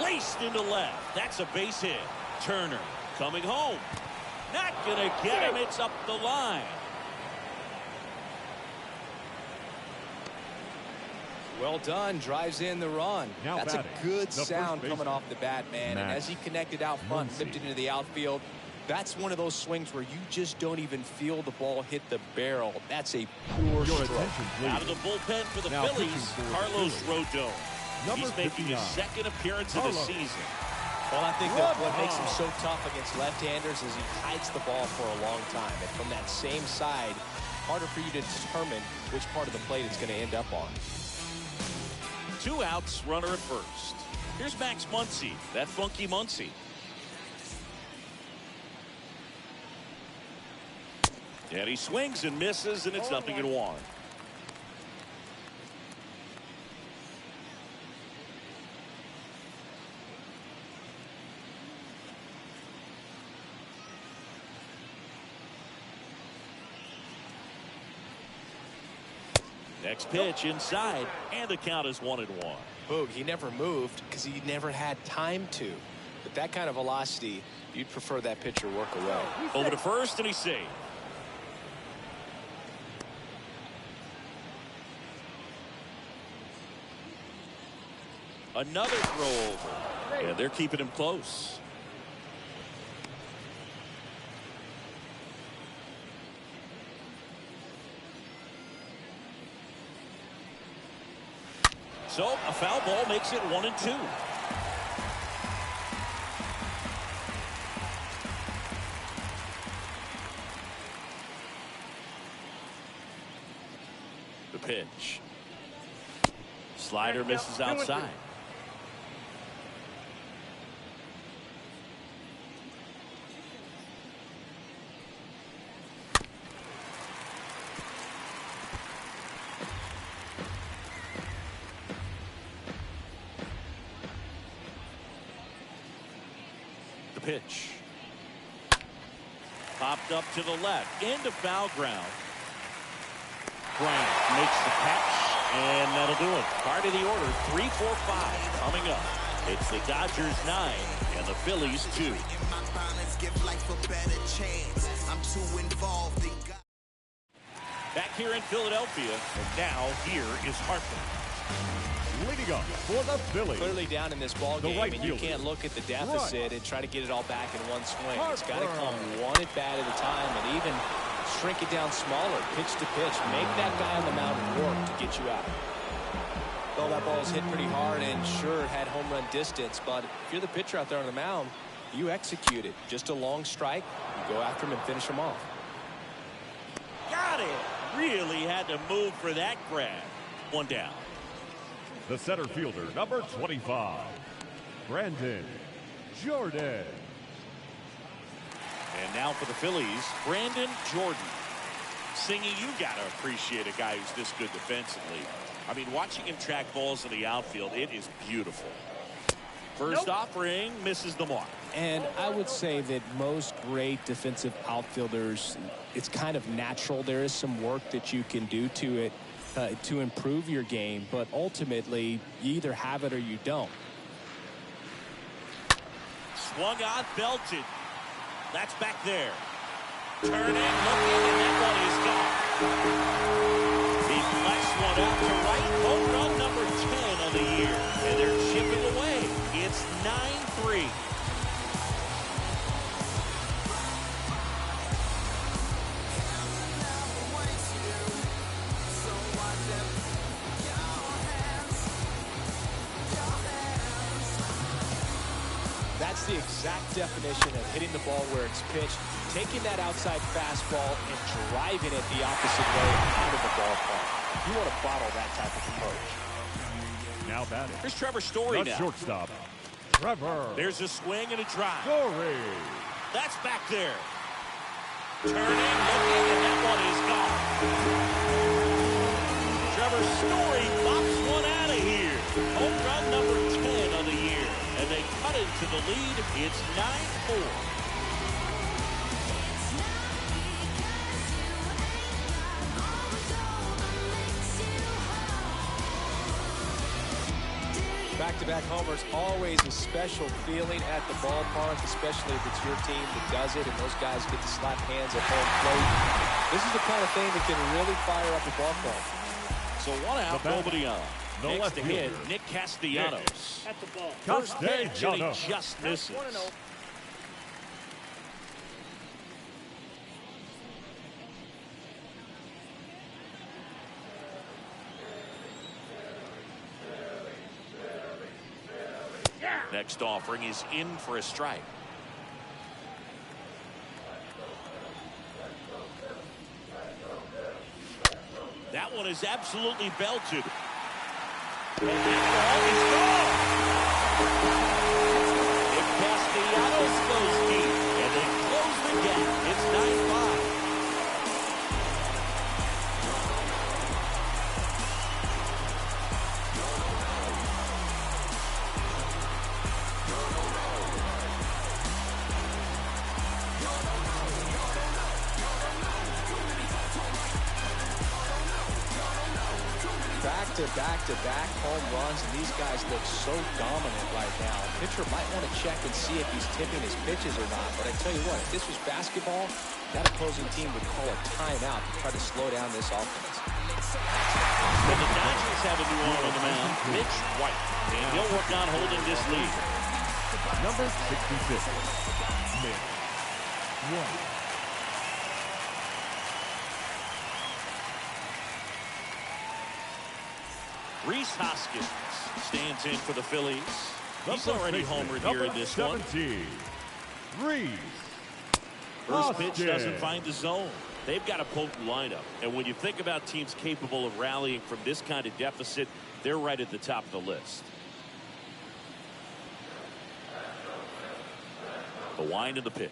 Laced into left. That's a base hit. Turner coming home. Not gonna get him. It's up the line. Well done. Drives in the run. Now that's batting. A good The sound coming off the bat, man. And as he connected out front, flipped it into the outfield, that's one of those swings where you just don't even feel the ball hit the barrel. That's a pure stroke. Out of the bullpen for the Phillies, Carlos Rodon. He's making his second appearance of the season. Well, I think that what makes him so tough against left-handers is he hides the ball for a long time. And from that same side, harder for you to determine which part of the plate it's going to end up on. 2 outs, runner at first. Here's Max Muncy, that funky Muncy. And he swings and misses, and it's 0-1. Next pitch inside, and the count is 1-1. Boog, he never moved because he never had time to. With that kind of velocity, you'd prefer that pitcher work away. Over to first, and he's safe. Another throw over. And they're keeping him close. So a foul ball makes it 1-2. The pitch. Slider misses outside. Pitch. Popped up to the left into foul ground. Bryant makes the catch, and that'll do it. Part of the order, 3-4-5 coming up. It's the Dodgers 9 and the Phillies 2. Back here in Philadelphia, and now here is Harper. Leading up for the Phillies. Clearly down in this ball game, and you can't look at the deficit and try to get it all back in one swing. It's got to come one at bat at a time, and even shrink it down smaller, pitch to pitch. Make that guy on the mound work to get you out. Well, that ball was hit pretty hard and sure had home run distance, but if you're the pitcher out there on the mound, you execute it. Just a long strike, you go after him and finish him off. Got it. Really had to move for that grab. One down. The center fielder, number 25, Brandon Jordan. And now for the Phillies, Brandon Jordan. Singy, you got to appreciate a guy who's this good defensively. I mean, watching him track balls in the outfield, it is beautiful. First offering misses the mark. And I would say that most great defensive outfielders, it's kind of natural. There is some work that you can do to it to improve your game, but ultimately you either have it or you don't. Swung on, belted. That's back there. Turning, looking, and that one is gone. He flashed one out to right. Home run number 10 of the year. And they're chipping away. It's 9-3. That's the exact definition of hitting the ball where it's pitched, taking that outside fastball and driving it the opposite way out of the ballpark. You want to bottle that type of approach. Now batting. Here's Trevor Story the now. Shortstop, Trevor. There's a swing and a drive. Story. That's back there. Turning, looking, and that one is gone. Trevor Story pops one out of here. Home run number 10 of the year. And they cut into the lead. It's 9-4. Back-to-back homers, always a special feeling at the ballpark, especially if it's your team that does it and those guys get to slap hands at home plate. This is the kind of thing that can really fire up a ball club. So one out, nobody on. The Next left to hit, fielder, Nick Castellanos. At the ball. First pitch, and he Castellanos. just misses. 1-0. Next offering is in for a strike. That one is absolutely belted. And that ball is gone. If Castellanos goes deep, and they close the gap, it's 9-5. back-to-back-to-back home runs, and these guys look so dominant right now. Pitcher might want to check and see if he's tipping his pitches or not, but I tell you what, if this was basketball, that opposing team would call a timeout to try to slow down this offense. Well, the Dodgers have a new arm on the mound, Mitch White, and he'll work on holding this lead. Number 66, Mitch White. Rhys Hoskins stands in for the Phillies. He's already homered here in this one. Rhys First pitch doesn't find the zone. They've got a potent lineup. And when you think about teams capable of rallying from this kind of deficit, they're right at the top of the list. The wind of the pitch.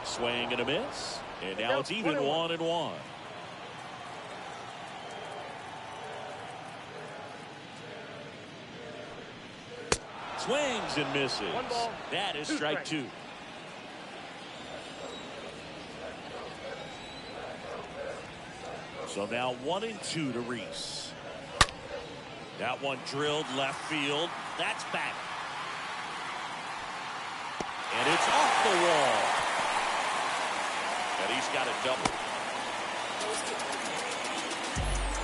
Swing and a miss. And now it's even 1-1. Swings and misses. That is strike two. So now 1-2 to Rhys. That one drilled left field. That's back. And it's off the wall. And he's got a double.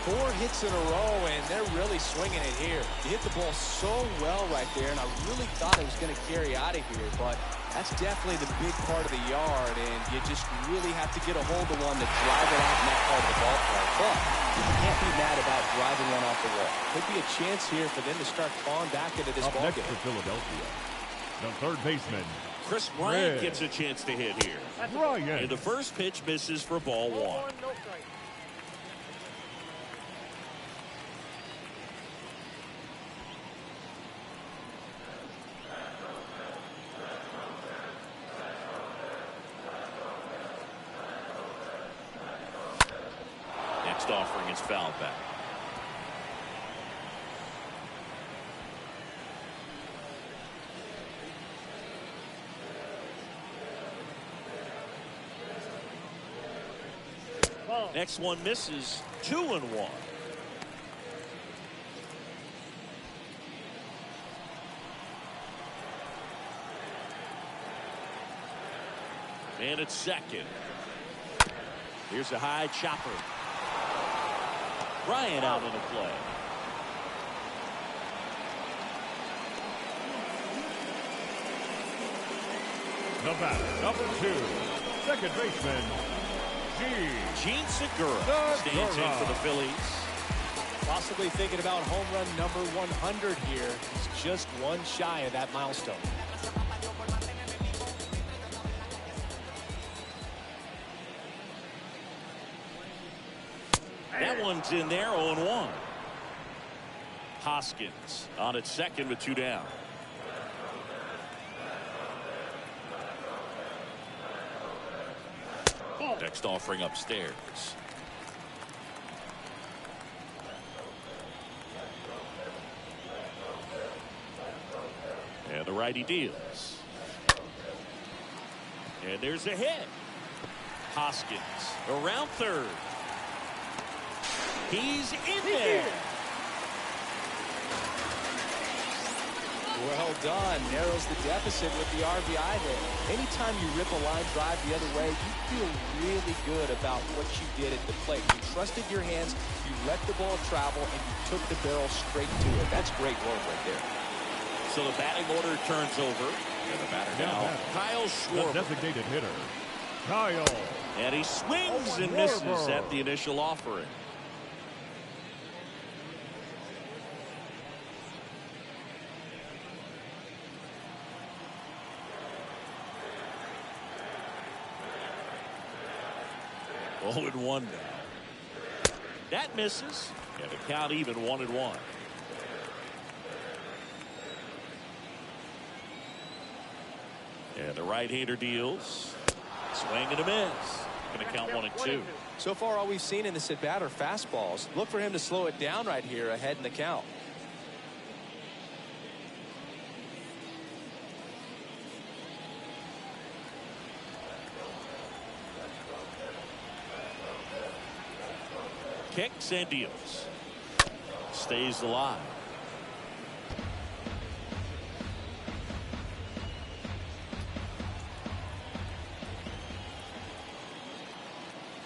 4 hits in a row, and they're really swinging it here. He hit the ball so well right there, and I really thought it was going to carry out of here, but that's definitely the big part of the yard, and you just really have to get a hold of one to drive it out in that part of the ballpark. But you can't be mad about driving one off the wall. Could be a chance here for them to start clawing back into this ball game. For Philadelphia, the third baseman, Chris Bryant gets a chance to hit here. And the first pitch misses for ball 1. No strike. Next offering is fouled back. Next one misses. 2-1. And it's second. Here's a high chopper. Bryant out in the play. the batter, number 2, second baseman, Gene Segura stands in for the Phillies. Possibly thinking about home run number 100 here. He's just one shy of that milestone. That one's in there, 0-1. Hoskins on at second with 2 down. Next offering upstairs. And the righty deals. And there's a hit. Hoskins around third. He's in there. Well done. Narrows the deficit with the RBI there. Anytime you rip a line drive the other way, you feel really good about what you did at the plate. You trusted your hands, you let the ball travel, and you took the barrel straight to it. That's great work right there. So the batting order turns over. And the batter now, Kyle Schwarber. the designated hitter, Kyle. And he swings and misses at the initial offering. Oh, and 1 now. That misses. And the count even 1-1. And the right-hander deals. Swing and a miss. Going to count 1-2. So far, all we've seen in this at-bat are fastballs. Look for him to slow it down right here ahead in the count. Kicks and deals. Stays alive.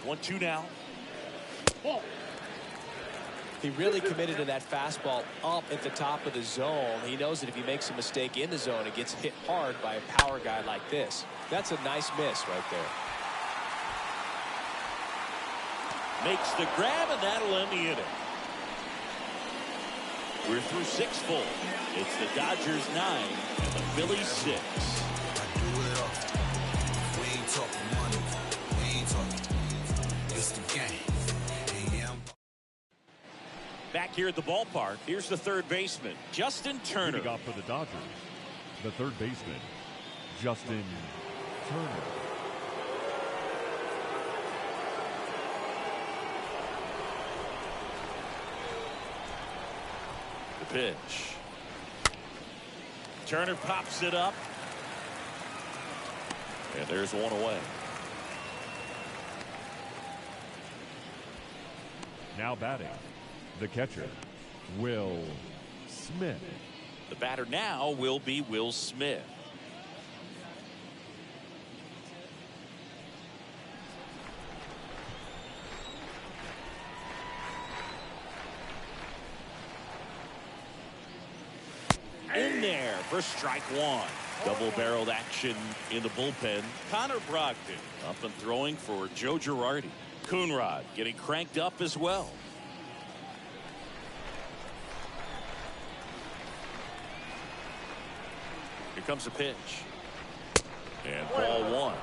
One, two now. Ball. He really committed to that fastball up at the top of the zone. He knows that if he makes a mistake in the zone, it gets hit hard by a power guy like this. That's a nice miss right there. Makes the grab, and that'll end the inning. We're through 6 full. It's the Dodgers 9 and the Phillies 6. We ain't talking money. We ain't talking. It's the game. Back here at the ballpark, here's the third baseman, Justin Turner. Leading off for the Dodgers, the third baseman, Justin Turner. The pitch. Turner pops it up. And there's one away. Now batting, the catcher, Will Smith. The batter now will be Will Smith. In there for strike one. Double-barreled action in the bullpen. Connor Brogdon up and throwing for Joe Girardi. Coonrod getting cranked up as well. Here comes a pitch. And ball one.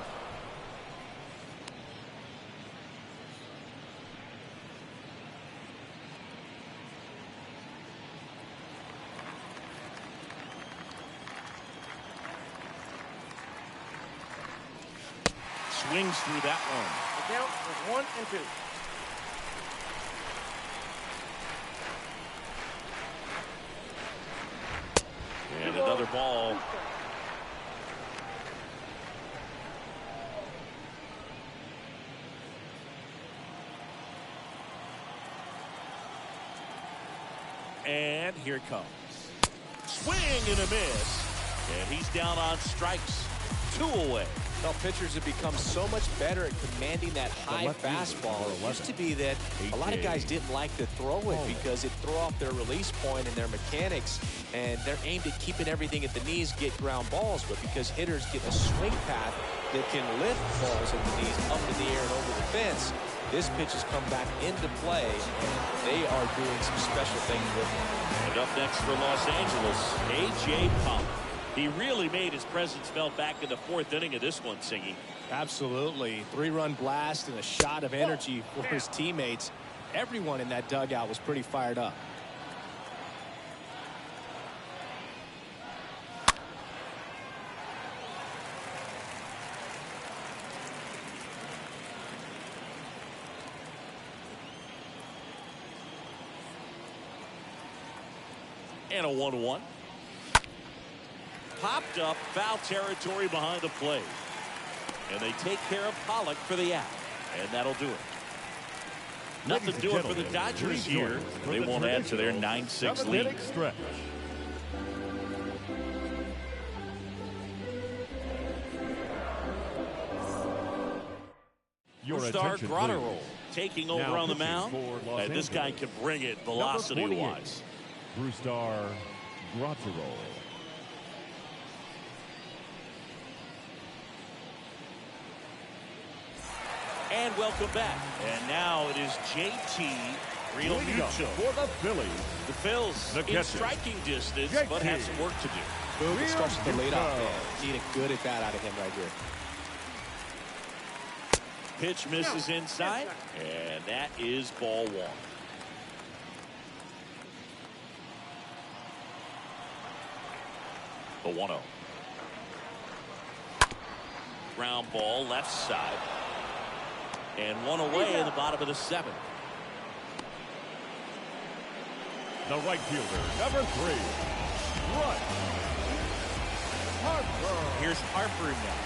Swings through that one. The count is 1 and 2. And another ball. And here it comes. Swing and a miss. And he's down on strikes. 2 away. Well, pitchers have become so much better at commanding that high fastball. It used to be that a lot of guys didn't like to throw it because it threw off their release point and their mechanics, and they're aimed at keeping everything at the knees, get ground balls. But because hitters get a swing path that can lift balls at the knees up in the air and over the fence, this pitch has come back into play, and they are doing some special things with it. And up next for Los Angeles, A.J. Pollock. He really made his presence felt back in the 4th inning of this one, Singy. Absolutely. 3-run blast and a shot of energy for his teammates. Everyone in that dugout was pretty fired up. And a 1-1. Popped up, foul territory behind the plate. And they take care of Pollock for the out. And that'll do it. Nothing doing for the Dodgers here. They won't add to their 9-6 lead. Stretch. Star Grotterol taking over on the mound. And this guy can bring it velocity-wise. Brustar Grotterol. And welcome back. And now it is JT Realmuto for the Phillies. The Phils in striking distance, but have some work to do. Boom, it starts with the leadoff man. Need a good at bat out of him right here. Pitch misses inside, and that is ball one. The 1-0. Ground ball left side. And one away in the bottom of the 7th. The right fielder, number 3, Bryce Harper. Here's Harper now.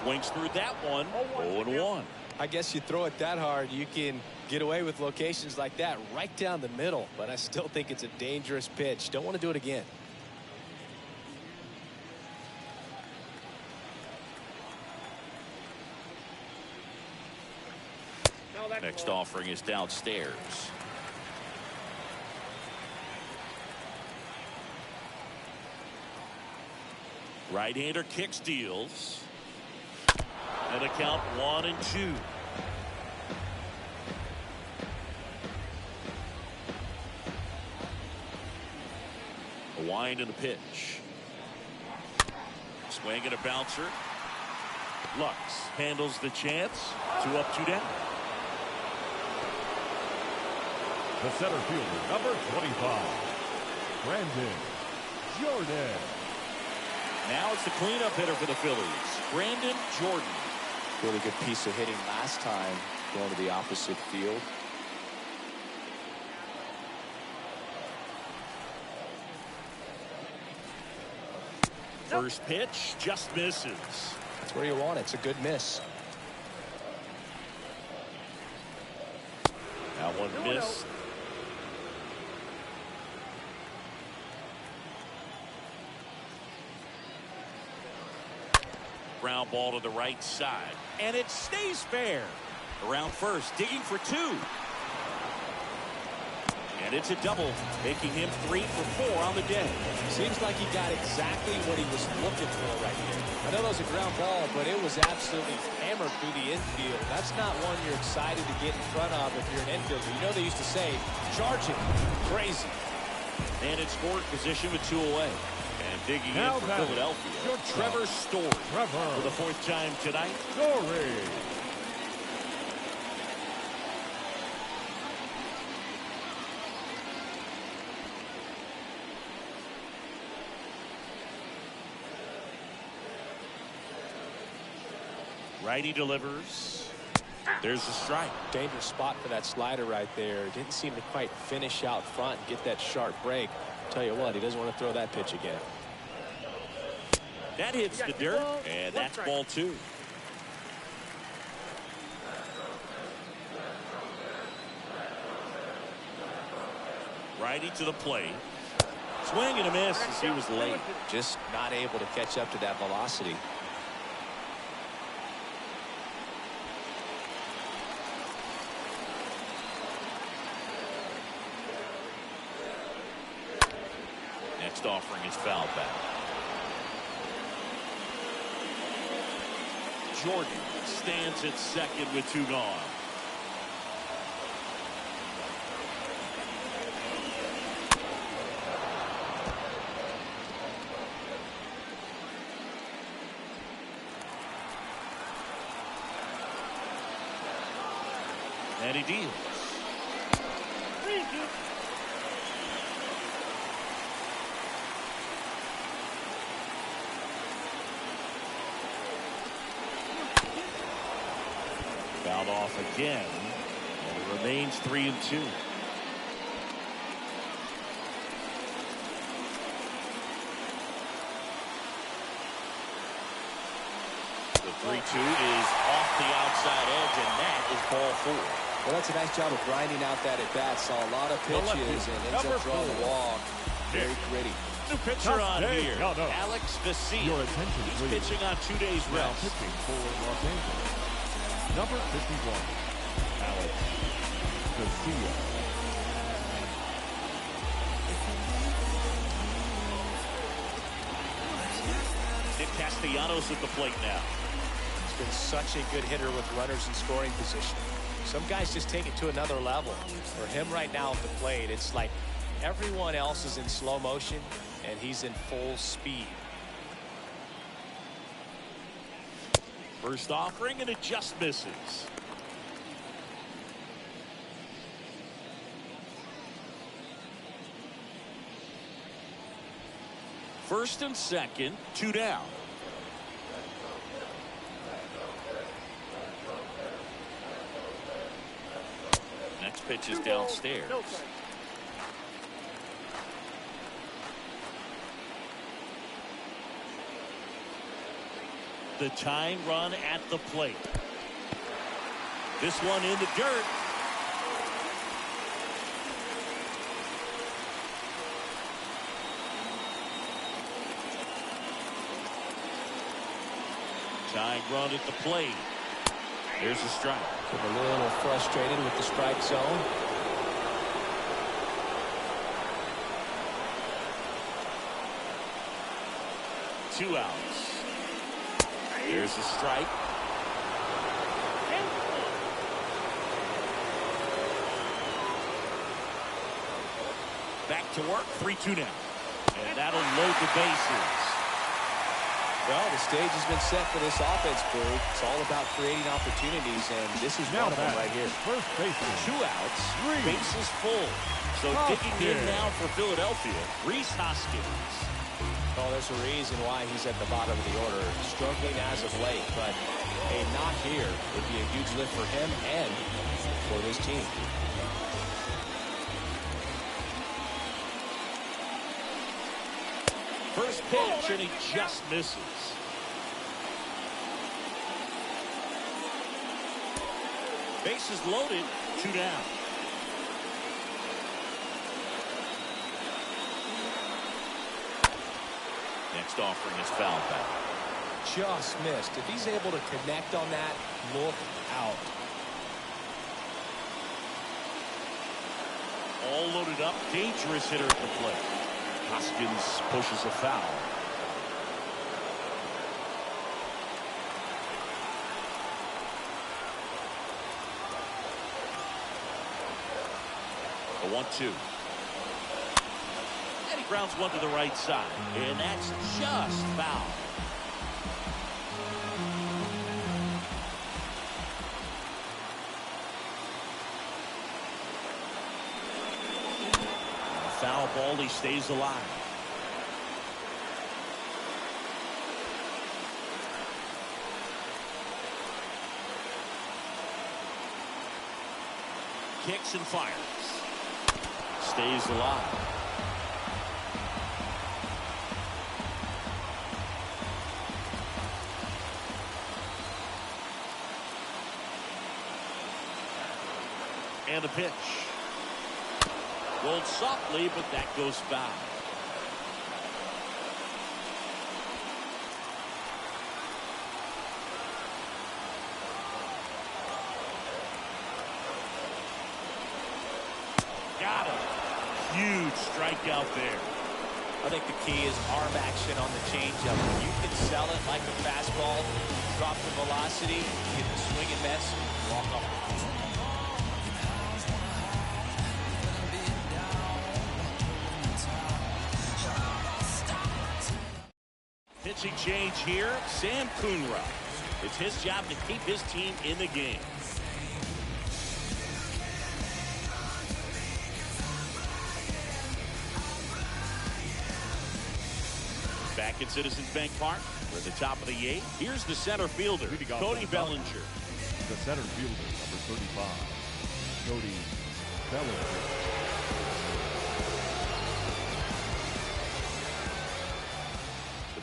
Swings through that one. 0-1. I guess you throw it that hard, you can get away with locations like that right down the middle. But I still think it's a dangerous pitch. Don't want to do it again. Next offering is downstairs. Right-hander kick steals. And a count 1-2. A wind and a pitch. Swing and a bouncer. Lux handles the chance. 2 up, 2 down. The center fielder, number 25, Brandon Jordan. Now it's the cleanup hitter for the Phillies, Brandon Jordan. Really good piece of hitting last time, going to the opposite field. First pitch just misses. That's where you want it. It's a good miss. That one missed. Ground ball to the right side. And it stays fair. Around first, digging for 2. And it's a double, making him 3 for 4 on the day. Seems like he got exactly what he was looking for right here. I know that was a ground ball, but it was absolutely hammered through the infield. That's not one you're excited to get in front of if you're an infielder. You know they used to say, charge it. Crazy. And in scoring position with 2 away. And digging in for Philadelphia, Trevor Story. For the 4th time tonight. Story. Righty delivers. There's a strike. Dangerous spot for that slider right there. Didn't seem to quite finish out front and get that sharp break. Tell you what, he doesn't want to throw that pitch again. That hits the dirt, and that's ball 2. Righty to the plate. Swing and a miss as he was late. Just not able to catch up to that velocity. Next offering is fouled back. Jordan stands at second with 2 gone. And he deals. Fouled off again, and it remains 3-2. The 3-2 is off the outside edge, and that is ball 4. Well, that's a nice job of grinding out that at bat. Saw a lot of pitches and ends up drawing the walk. Very gritty. New pitcher on here, Alex Vesia. Your attention, He's please. pitching on 2 days Now rest. pitching for Los Angeles, number 51, Alex Vesia. Nick Castellanos at the plate now. He's been such a good hitter with runners in scoring position. Some guys just take it to another level. For him right now at the plate, it's like everyone else is in slow motion and he's in full speed. First offering, and it just misses. First and second, 2 down. Next pitch is downstairs. The tying run at the plate. This one in the dirt. Tying run at the plate. Here's the strike. A little frustrated with the strike zone. Two outs. Here's the strike. Back to work. 3-2 now. And that'll load the bases. Well, the stage has been set for this offense, Berg. It's all about creating opportunities, and this is one of them right here. First baseman. 2 outs. Bases full. So digging in now for Philadelphia, Rhys Hoskins. Oh, there's a reason why he's at the bottom of the order. Struggling as of late, but a knock here would be a huge lift for him and for this team. First pitch, and he just misses. Bases loaded, 2 down. Next offering is foul back. Just missed. If he's able to connect on that, look out. All loaded up, dangerous hitter at the plate. Hoskins pushes a foul. The 1-2. And he grounds one to the right side. And that's just foul. Foul ball, he stays alive. Kicks and fires. Stays alive. And the pitch. Rolled softly, but that goes foul. Got him. Huge strikeout there. I think the key is arm action on the changeup. When you can sell it like a fastball, drop the velocity, get the swing and miss, walk off. Pitching change here, Sam Coonrod. It's his job to keep his team in the game. Back at Citizens Bank Park, we're at the top of the 8th. Here's the center fielder, Cody Bellinger. The center fielder, number 35, Cody Bellinger.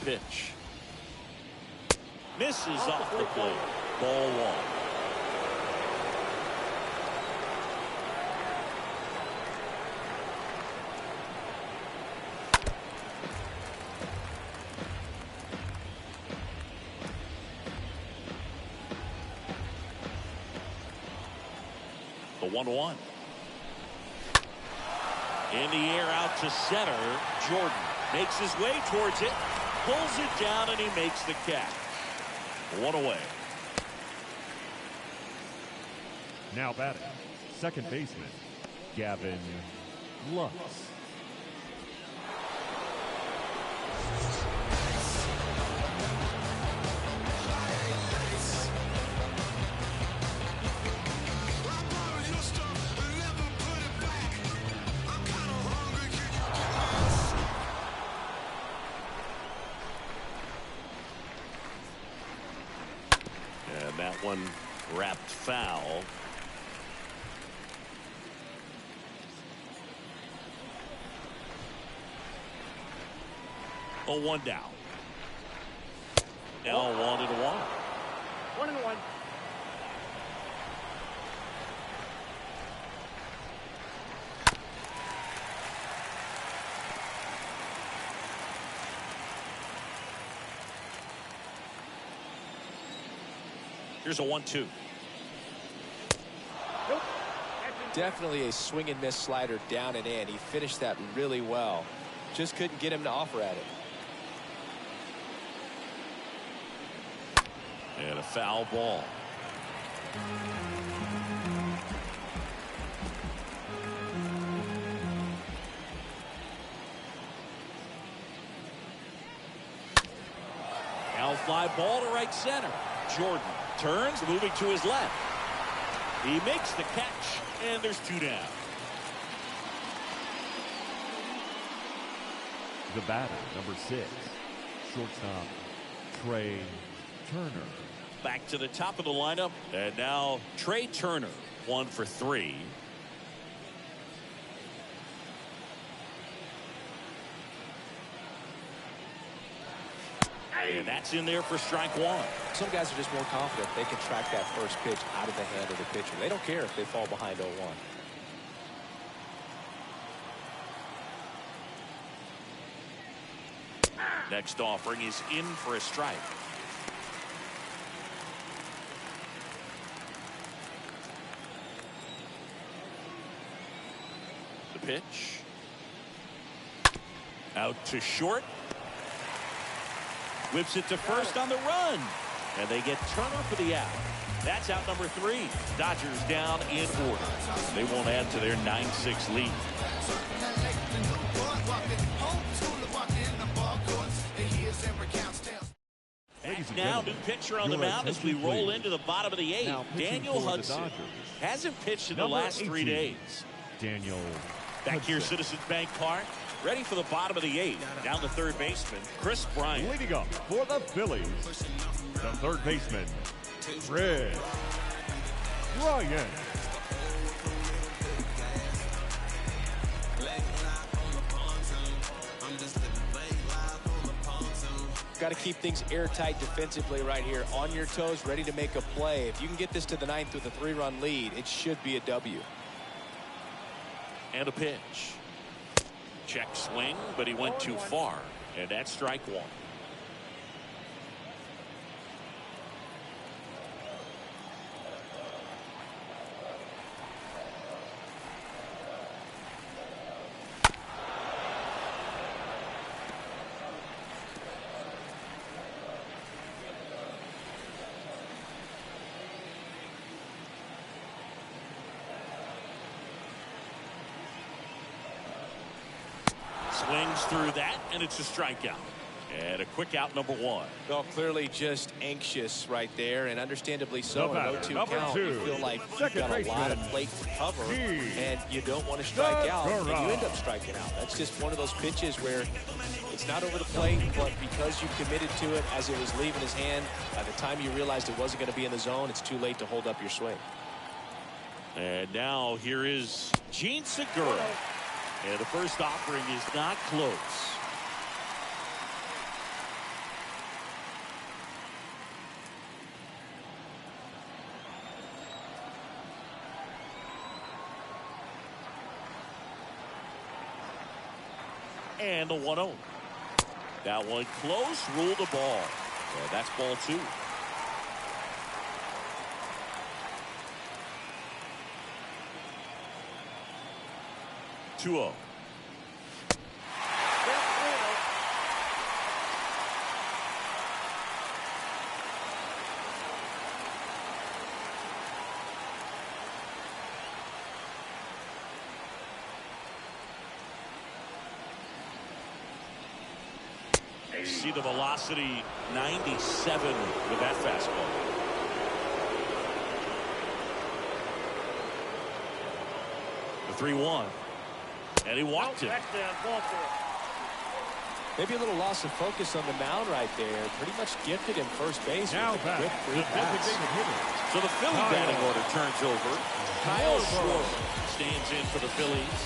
Pitch. Misses off the plate. Ball 1. The 1-1. In the air out to center. Jordan makes his way towards it. Pulls it down, and he makes the catch. 1 away. Now batting, second baseman, Gavin Lux. That one wrapped foul. Oh, 1 down. Now 1-1. 1-1. Here's a 1-2. Nope. Definitely a swing and miss slider down and in. He finished that really well. Just couldn't get him to offer at it. And a foul ball. Now fly ball to right center. Jordan turns, moving to his left. He makes the catch, and there's 2 down. The batter, number 6, shortstop Trey Turner. Back to the top of the lineup, and now Trey Turner, 1 for 3. And that's in there for strike 1. Some guys are just more confident they can track that first pitch out of the hand of the pitcher. They don't care if they fall behind 0-1. Next offering is in for a strike. The pitch. Out to short. Whips it to first on the run. And they get Turner for the out. That's out number 3. Dodgers down in order. They won't add to their 9-6 lead. Now new pitcher on the mound as we roll into the bottom of the 8th. Daniel Hudson hasn't pitched in the last 3 days. Daniel Back here, Citizens Bank Park. Ready for the bottom of the 8th. Down the third baseman, Chris Bryant. Leading up for the Phillies, the third baseman, Chris Bryant. Got to keep things airtight defensively right here. On your toes, ready to make a play. If you can get this to the 9th with a 3-run lead, it should be a W. And a pitch. Check swing, but he went too far. And that's strike 1. Swings through that, and it's a strikeout. And a quick out, number 1. Well, clearly just anxious right there, and understandably so. In an 0-2 count, you feel like you've got a lot of plate to cover, and you don't want to strike out, and you end up striking out. That's just one of those pitches where it's not over the plate, but because you committed to it as it was leaving his hand, by the time you realized it wasn't going to be in the zone, it's too late to hold up your swing. And now here is Gene Segura. And the first offering is not close. And the 1-0. That one close, ruled the ball. And that's ball 2. Two-0. See the velocity, 97 with that fastball. The 3-1. And he walked it. Maybe a little loss of focus on the mound right there. Pretty much gifted him first base. Now back, the designated hitter. So the Philly batting order turns over. Kyle Schwarber stands in for the Phillies.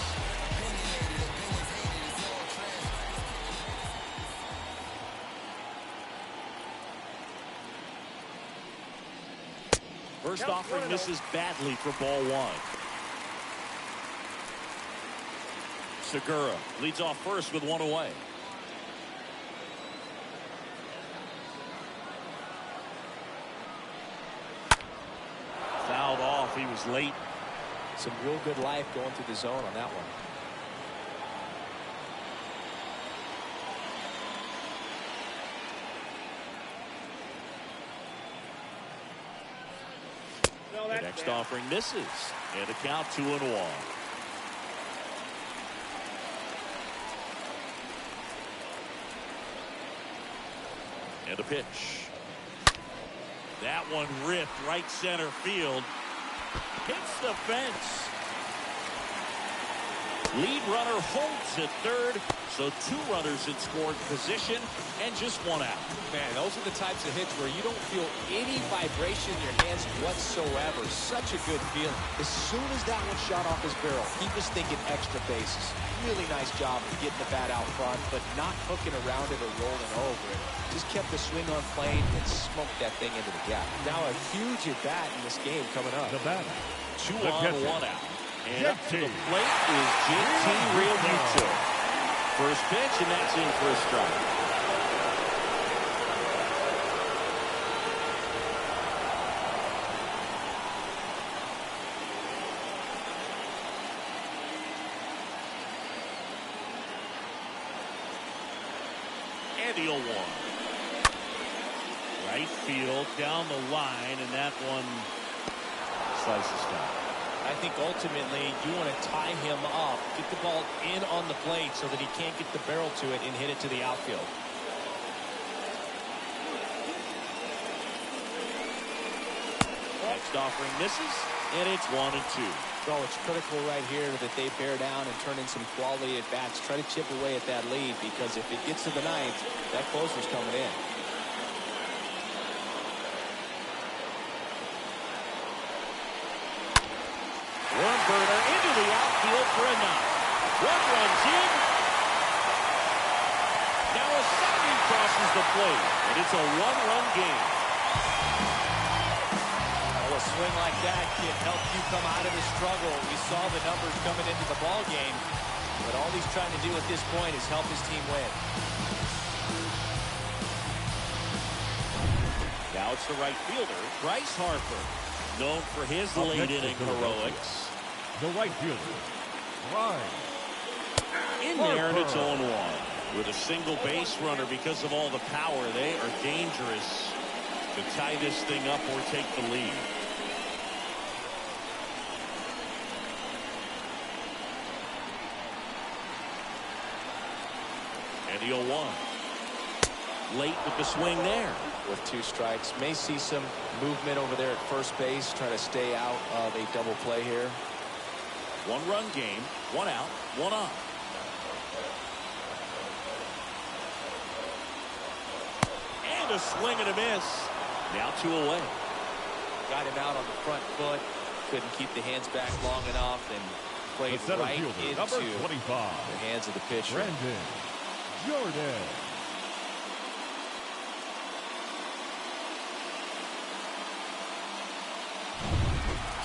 First offering misses badly for ball one. Segura leads off first with one away. Fouled off. He was late. Some real good life going through the zone on that one. The next offering misses. And the count 2-1. And a pitch. That one ripped right center field. Hits the fence. Lead runner holds at third. So 2 runners in scored position and just 1 out. Man, those are the types of hits where you don't feel any vibration in your hands whatsoever. Such a good feeling. As soon as that one shot off his barrel, he was thinking extra bases. Really nice job of getting the bat out front, but not hooking around it or rolling over it. Just kept the swing on plane and smoked that thing into the gap. Now a huge at bat in this game coming up. The bat. 2 on, 1 out. And up to the plate is JT Realmuto. First pitch, and that's in for a strike. And the 0-1. Right field, down the line, and that one slices down. I think ultimately you want to tie him up, get the ball in on the plate so that he can't get the barrel to it and hit it to the outfield. Next offering misses, and it's 1-2. So it's critical right here that they bear down and turn in some quality at bats. Try to chip away at that lead, because if it gets to the ninth, that closer's coming in. Burner into the outfield for a knock. 1 runs in. Now a second crosses the plate, and it's a 1-run game. Well, a swing like that can help you come out of the struggle. We saw the numbers coming into the ball game, but all he's trying to do at this point is help his team win. Now it's the right fielder, Bryce Harper, known for his late inning heroics. The right fielder, Bryce. In there, and it's 0-1. With a single base runner, because of all the power, they are dangerous to tie this thing up or take the lead. And the 0-1. Late with the swing there. With 2 strikes, may see some movement over there at first base, trying to stay out of a double play here. 1-run game, 1 out, 1 on. And a swing and a miss. Now 2 away. Got him out on the front foot. Couldn't keep the hands back long enough and played right into number 25. The hands of the pitcher. Brandon Jordan.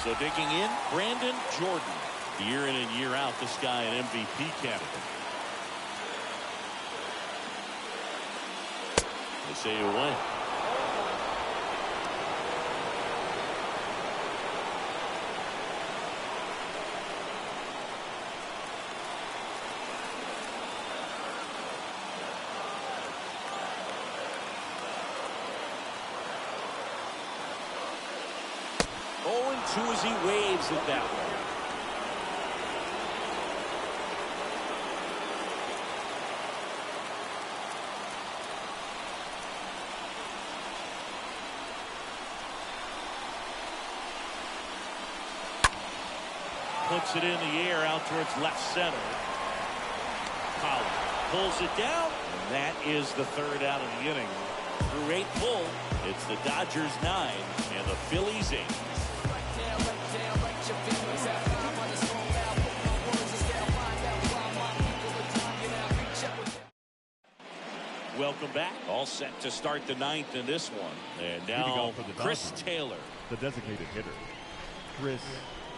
So digging in, Brandon Jordan. Year in and year out, this guy an MVP candidate. They say away. As he waves at that one. Puts it in the air out towards left center. Pollard pulls it down, and that is the 3rd out of the inning. Through 8 pull, it's the Dodgers 9 and the Phillies 8. welcome back. All set to start the ninth in this one. And now Chris Taylor. The designated hitter, Chris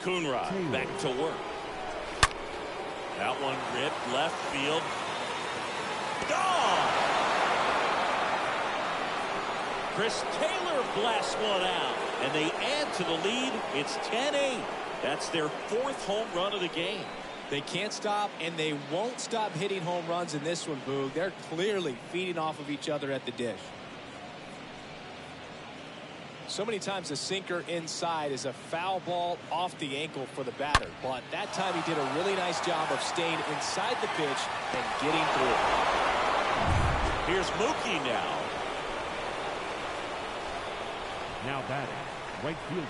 Coonrod Taylor. back to work. That one ripped left field. Gone! Chris Taylor blasts one out, and they add to the lead. It's 10-8. That's their 4th home run of the game. They can't stop, and they won't stop hitting home runs in this one, Boog. They're clearly feeding off of each other at the dish. So many times a sinker inside is a foul ball off the ankle for the batter. But that time he did a really nice job of staying inside the pitch and getting through it. Here's Mookie now. Now batting, right fielder.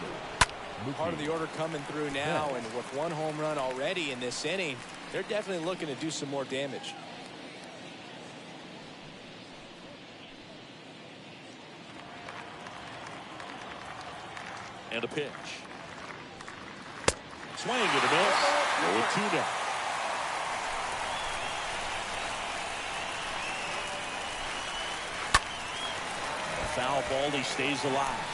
Mookie. Part of the order coming through now, and with 1 home run already in this inning, they're definitely looking to do some more damage. And a pitch. Swing and a miss. 0-2 now. A foul ball, he stays alive.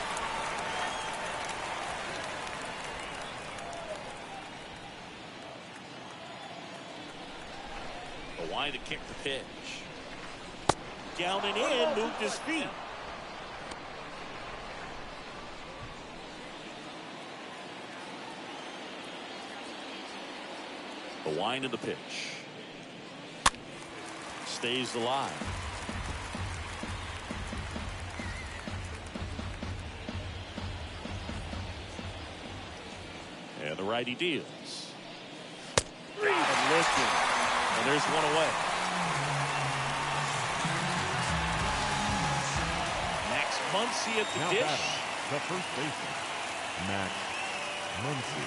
A wide to kick the pitch. Down and in, moved his feet. The wind of the pitch. Stays alive. And the righty deals. And lifting. And there's one away. Max Muncy at the Now dish. batting, the first baseman, Max Muncy.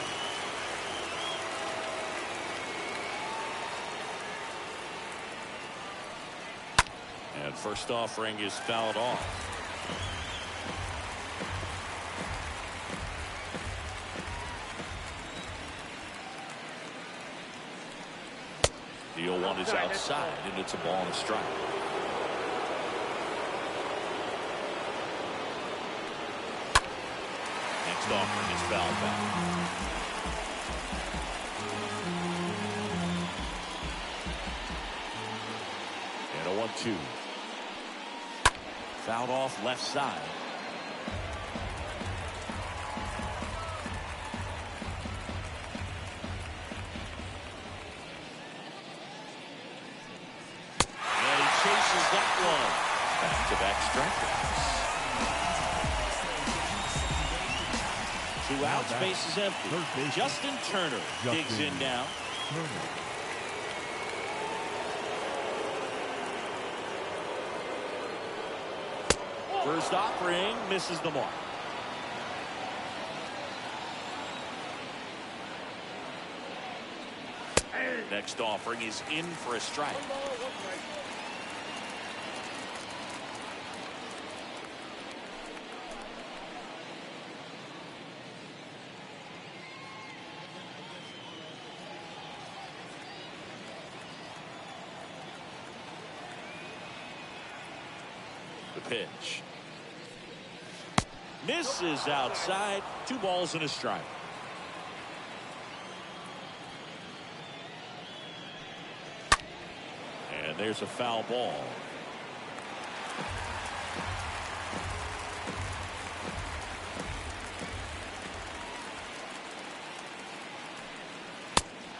And first offering is fouled off. The 0-1 is outside, and it's a ball and a strike. Next offering is fouled back. And a 1-2. Fouled off left side. And he chases that one. Back-to-back strikeouts. 2 outs, base is empty. Justin Turner digs in now. First offering misses the mark. Next offering is in for a strike. The pitch. Misses outside. 2 balls and a strike. And there's a foul ball.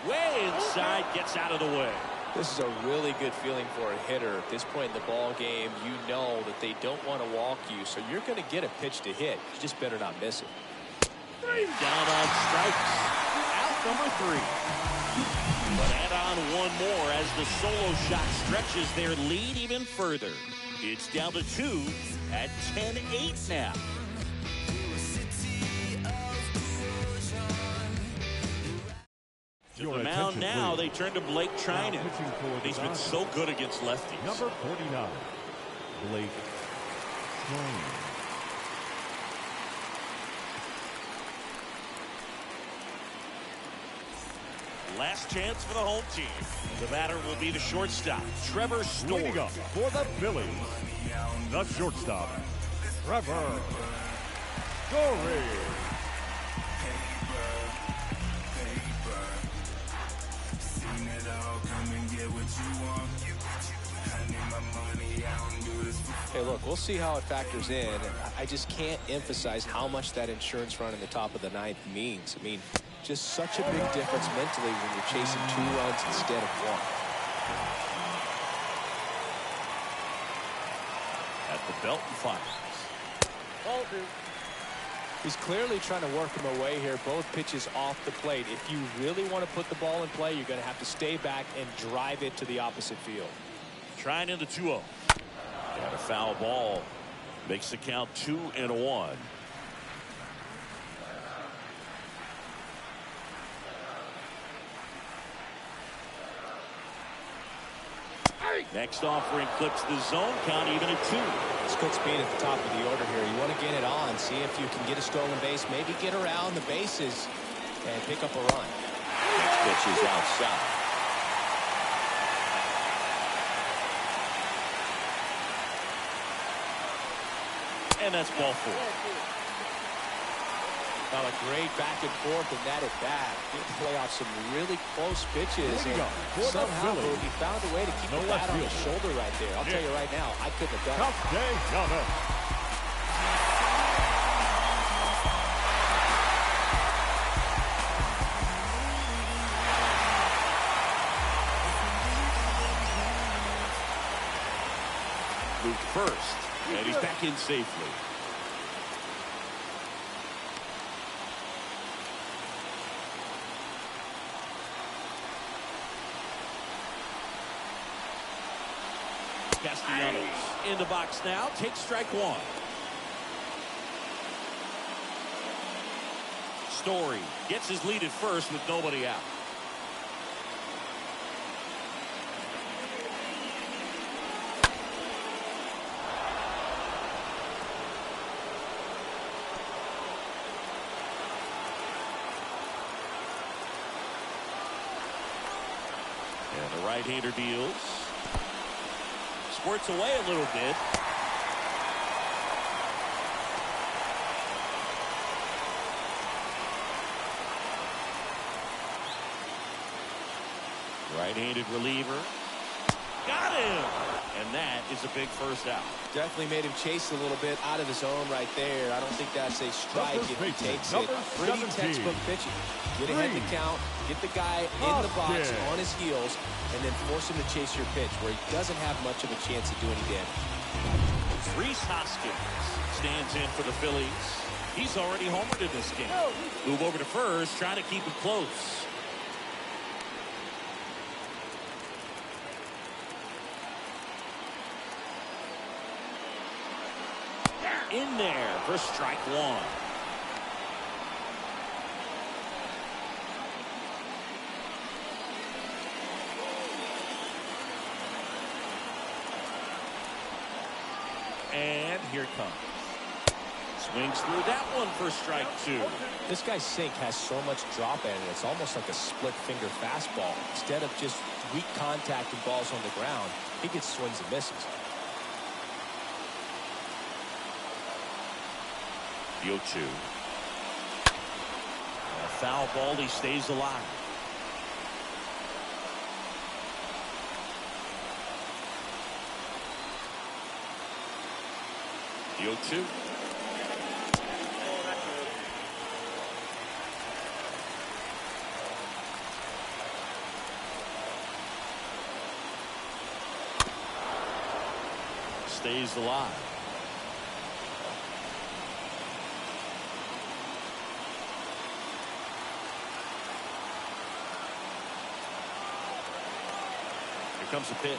Way inside, gets out of the way. This is a really good feeling for a hitter. At this point in the ball game, you know that they don't want to walk you, so you're going to get a pitch to hit. You just better not miss it. Down on strikes. Out number 3. But add on one more as the solo shot stretches their lead even further. It's down to 2 at 10-8 now. To the mound now, they turn to Blake Trinan. He's been so good against lefties. Number 49, Blake Trinan. Last chance for the home team. The batter will be the shortstop, Trevor Story. Leading up for the Phillies, the shortstop, Trevor Story. Hey, look, we'll see how it factors in. I just can't emphasize how much that insurance run in the top of the ninth means. I mean, just such a big difference mentally when you're chasing 2 runs instead of 1. At the belt and fires. Ball 2. He's clearly trying to work him away here. Both pitches off the plate. If you really want to put the ball in play, you're going to have to stay back and drive it to the opposite field. Trying into 2-0. And a foul ball makes the count 2-1. Next offering clips the zone count even at 2. It's good speed at the top of the order here. You want to get it on, see if you can get a stolen base, maybe get around the bases and pick up a run. Next pitch is outside. And that's ball 4. Now a great back and forth and that at bat. He can play off some really close pitches. And somehow he found a way to keep the bat on his shoulder right there. I'll tell you right now, I couldn't have done it. Moved first. And he's back in safely. Castellanos in the box now. Takes strike 1. Story gets his lead at first with nobody out. And the right-hander deals. Squirts away a little bit. Right-handed reliever. Got him! And that is a big first out. Definitely made him chase a little bit out of his zone right there. I don't think that's a strike if he takes it. Pretty textbook pitching. Get ahead the count, get the guy in the box on his heels, and then force him to chase your pitch where he doesn't have much of a chance to do any damage. Rhys Hoskins stands in for the Phillies. He's already homered in this game. Move over to first, trying to keep it close. In there for strike 1. And here it comes. Swings through that one for strike 2. This guy's sink has so much drop in it. It's almost like a split finger fastball. Instead of just weak contact and balls on the ground, he gets swings and misses. The 0-2. A foul ball, he stays alive. The 0-2. Stays alive. Here comes the pitch.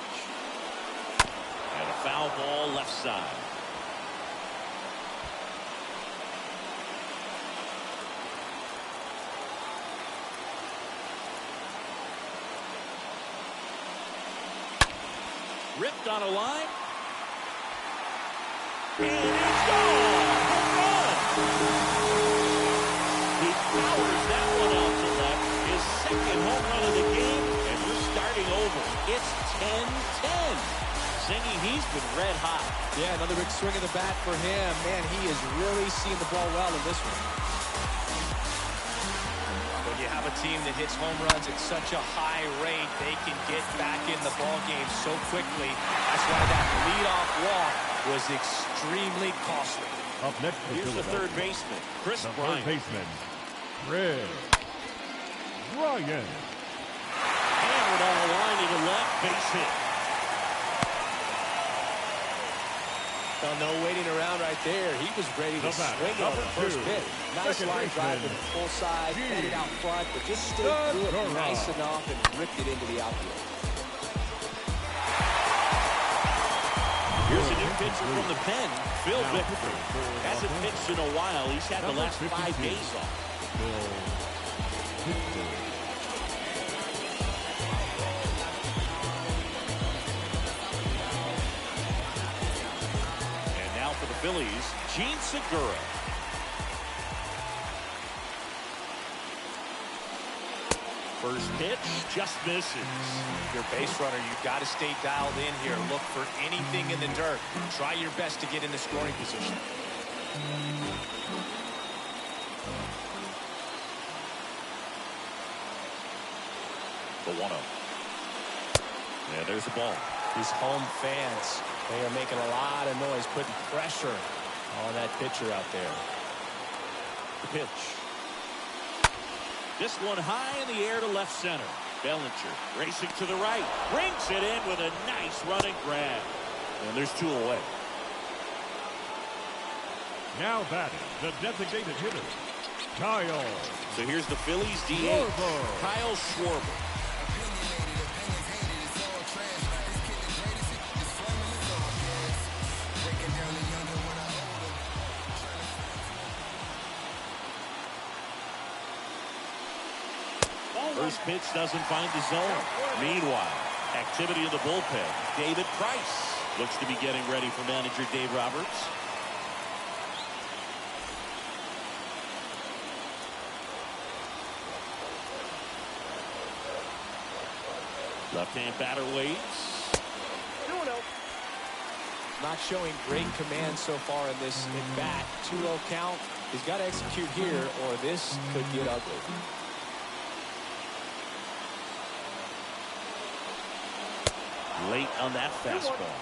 And a foul ball left side. Ripped on a line. And it's gone. Home run. He powers that one out to left. His second home run of the Zingy, he's been red hot. Yeah, another big swing of the bat for him. Man, he is really seeing the ball well in this one. When you have a team that hits home runs at such a high rate, they can get back in the ball game so quickly. That's why that leadoff walk was extremely costly. Up next, here's the third baseman, Chris Bryant. Third baseman, Chris Bryant. Hammered on the line into left, base hit. Well, no waiting around right there. He was ready to swing on the first pitch. Nice line drive to the full side, headed out front, but just stood through it nice enough and ripped it into the outfield. Here's a new pitcher from the pen, Phil Victor. Hasn't pitched in a while. He's had the last 5 days off. For the Phillies, Gene Segura. First pitch just misses. Your base runner, you've got to stay dialed in here. Look for anything in the dirt. Try your best to get in the scoring position. The 1-0. Yeah, there's the ball. These home fans, they are making a lot of noise, putting pressure on that pitcher out there. The pitch. This one high in the air to left center. Bellinger racing to the right. Brings it in with a nice running grab. And there's 2 away. Now batting, the designated hitter, Kyle. So here's the Phillies DH, Kyle Schwarber. First pitch doesn't find the zone. Meanwhile, activity in the bullpen. David Price looks to be getting ready for manager Dave Roberts. Left-hand batter waits. 2-0. Not showing great command so far in this at-bat. 2-0 count. He's got to execute here or this could get ugly. Late on that fastball.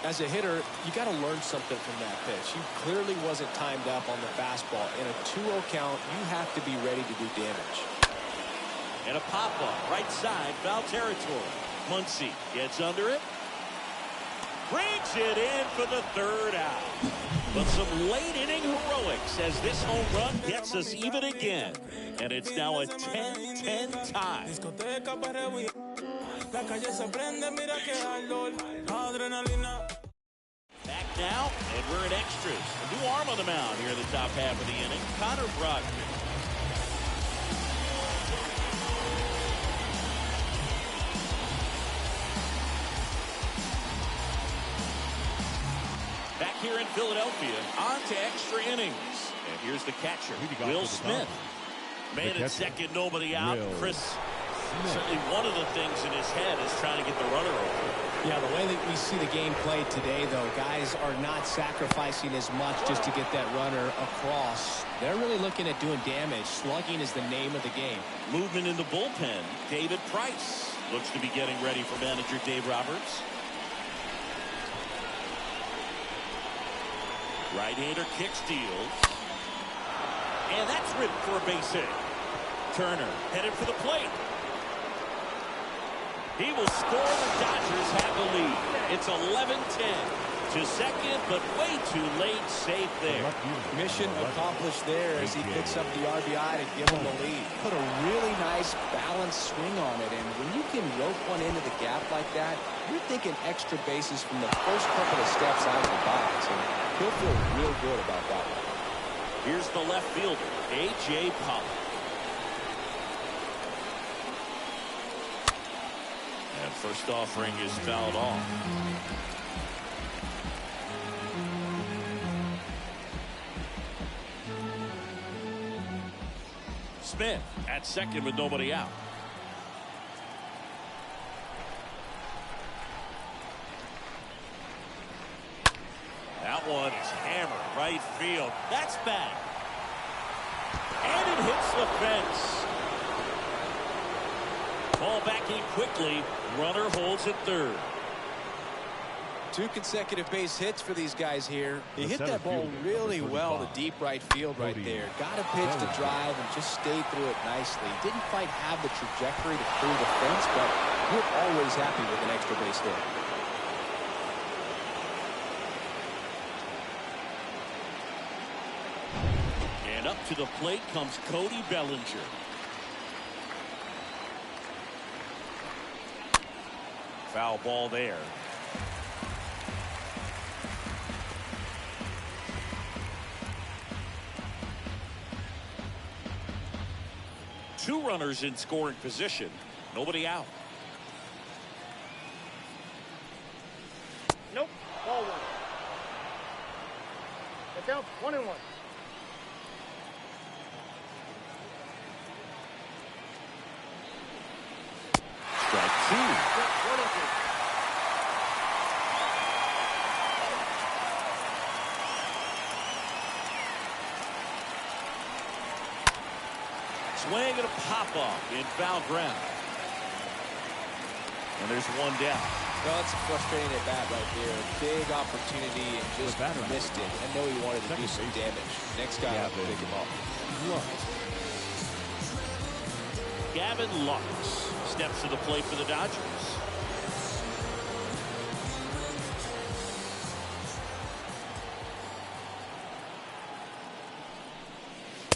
As a hitter, you got to learn something from that pitch. He clearly wasn't timed up on the fastball. In a 2-0 count, you have to be ready to do damage. And a pop-up, right side, foul territory. Muncy gets under it. Brings it in for the 3rd out. But some late inning heroics as this home run gets us even again. And it's now a 10-10 tie. Back now, and we're in extras. A new arm on the mound here in the top half of the inning. Connor Brogdon. Back here in Philadelphia, on to extra innings. And here's the catcher, Will Smith. Man at second, nobody out. Chris. Certainly one of the things in his head is trying to get the runner over. Yeah, the way that we see the game played today, though, guys are not sacrificing as much just to get that runner across. They're really looking at doing damage. Slugging is the name of the game. Movement in the bullpen. David Price looks to be getting ready for manager Dave Roberts. Right-hander kick steals. And that's ripped for a base hit. Turner headed for the plate. He will score. The Dodgers have the lead. It's 11-10 to second, but way too late. Safe there. Mission accomplished there as he picks up the RBI to give him the lead. Put a really nice balanced swing on it, and when you can rope one into the gap like that, you're thinking extra bases from the first couple of steps out of the box, and he'll feel real good about that one. Here's the left fielder, A.J. Pollock. And first offering is fouled off. Smith at second with nobody out. one is hammered right field. That's back. And it hits the fence. Ball back in quickly. Runner holds at third. 2 consecutive base hits for these guys here. He hit that ball really well to deep right field right there. Got a pitch to drive and just stayed through it nicely. Didn't quite have the trajectory to clear the fence, but we're always happy with an extra base hit. And up to the plate comes Cody Bellinger. Foul ball there. Two runners in scoring position. Nobody out. Nope. Ball 1. Get down. 1-1. Strike 2. 1-2. Swing and a pop-off in foul ground. And there's one down. Well, it's a frustrating at bat right there. Big opportunity and just missed it. I know he wanted to do some damage. Next guy will pick him up. Gavin Lux steps to the plate for the Dodgers.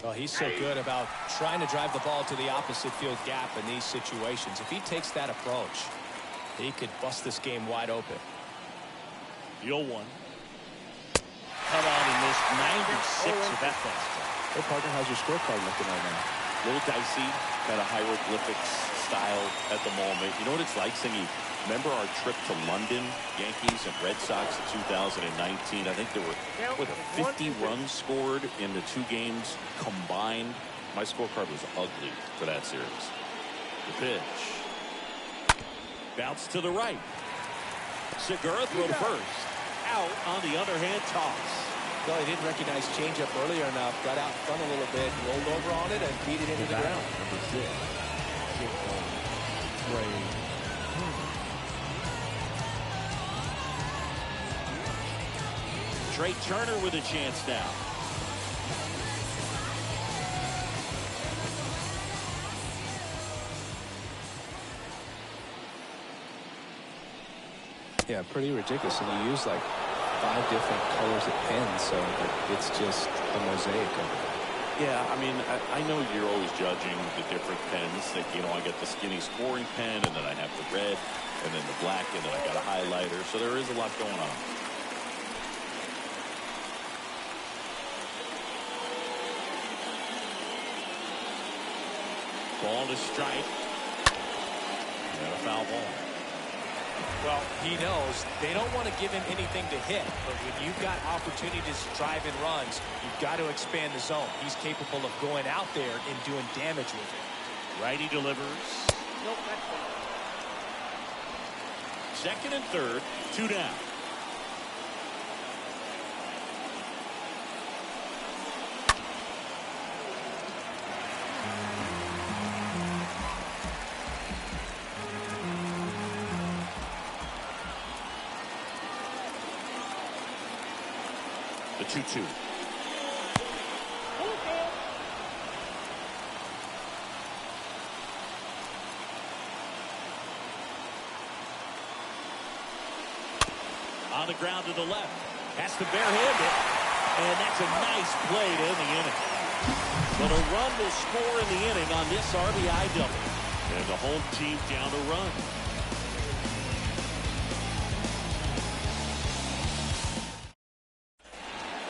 Well, he's so good about trying to drive the ball to the opposite field gap in these situations. If he takes that approach, he could bust this game wide open. The 0-1. Cut on in this 96 of that fastball. Hey, partner, how's your scorecard looking right now? A little dicey, kind of hieroglyphics style at the moment. You know what it's like, Singy? Remember our trip to London, Yankees and Red Sox in 2019? I think there were 50 runs scored in the 2 games combined. My scorecard was ugly for that series. The pitch. Bounce to the right. Segura throw to first. Out on the underhand toss. Well, he didn't recognize changeup earlier enough. Got out in front a little bit, rolled over on it, and beat it into the ground. Number 6. Trey Turner with a chance now. Yeah, pretty ridiculous. And you use like 5 different colors of pens, so it's just a mosaic of it. Yeah, I mean, I know you're always judging the different pens. That, you know, I got the skinny scoring pen, and then I have the red, and then the black, and then I got a highlighter. So there is a lot going on. Ball to strike. And a foul ball. Well, he knows they don't want to give him anything to hit, but when you've got opportunities to drive in runs, you've got to expand the zone. He's capable of going out there and doing damage with it. Righty delivers. Nope, that's fine. Second and third, 2 down. The 2-2. On the ground to the left. Has to barehand it. And that's a nice play to end the inning. But a run will score in the inning on this RBI double. And the home team down a run.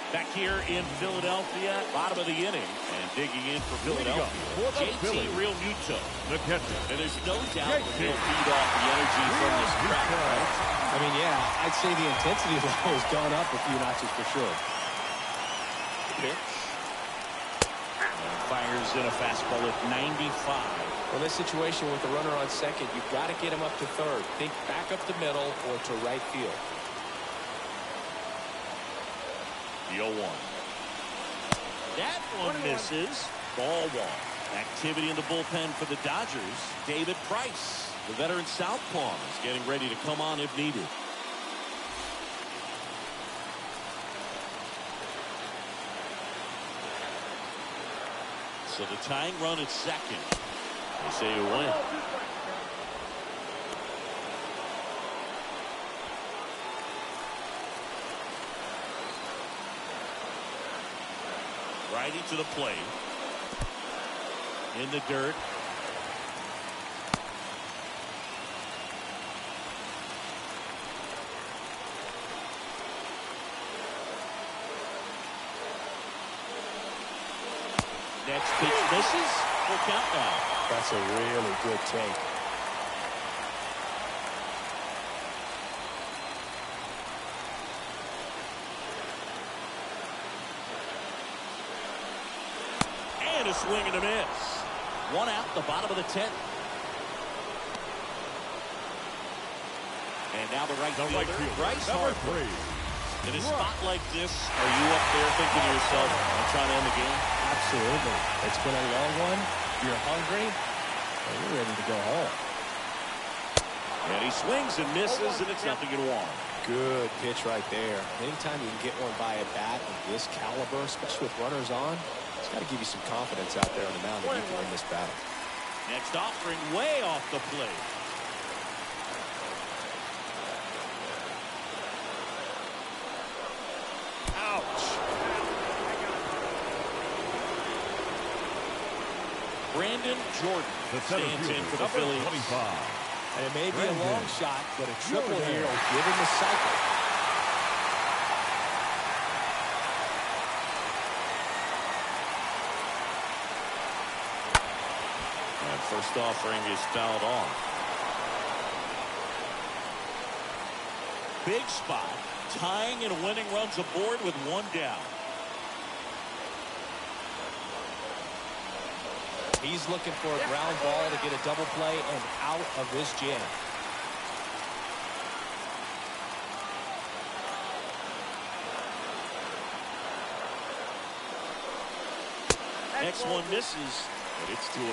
Back here in Philadelphia, bottom of the inning, and digging in for Philadelphia. JT Realmuto. The catcher. And there's no doubt that he'll feed off the energy from this crowd, right? I mean, yeah, I'd say the intensity level has gone up a few notches for sure. Pitch. And fires in a fastball at 95. Well, this situation with the runner on second, you've got to get him up to third. Think back up the middle or to right field. The 0-1. That one misses. Ball 1. Activity in the bullpen for the Dodgers. David Price, the veteran southpaw, is getting ready to come on if needed. So the tying run at second. They say a win. Righty to the plate. In the dirt. Next pitch misses. Full count now. That's a really good take. And a swing and a miss. One out, the bottom of the 10th. And now the right fielder, Bryce number Harper. 3. In a spot like this, are you up there thinking to yourself, I'm trying to end the game? Absolutely. It's been a long one. You're hungry, and you're ready to go home. And he swings and misses, and it's 0-1. Good pitch right there. Anytime you can get one by a bat of this caliber, especially with runners on, it's got to give you some confidence out there on the mound that you can win this battle. Next offering way off the plate. Ouch. Brandon Jordan stands in for the Phillies. 25. And it may be a long shot, but a triple here will give him the cycle. And first offering is fouled off. Big spot. Tying and winning runs aboard with one down. He's looking for a ground ball to get a double play and out of this jam. Next one misses, but it's 2-1.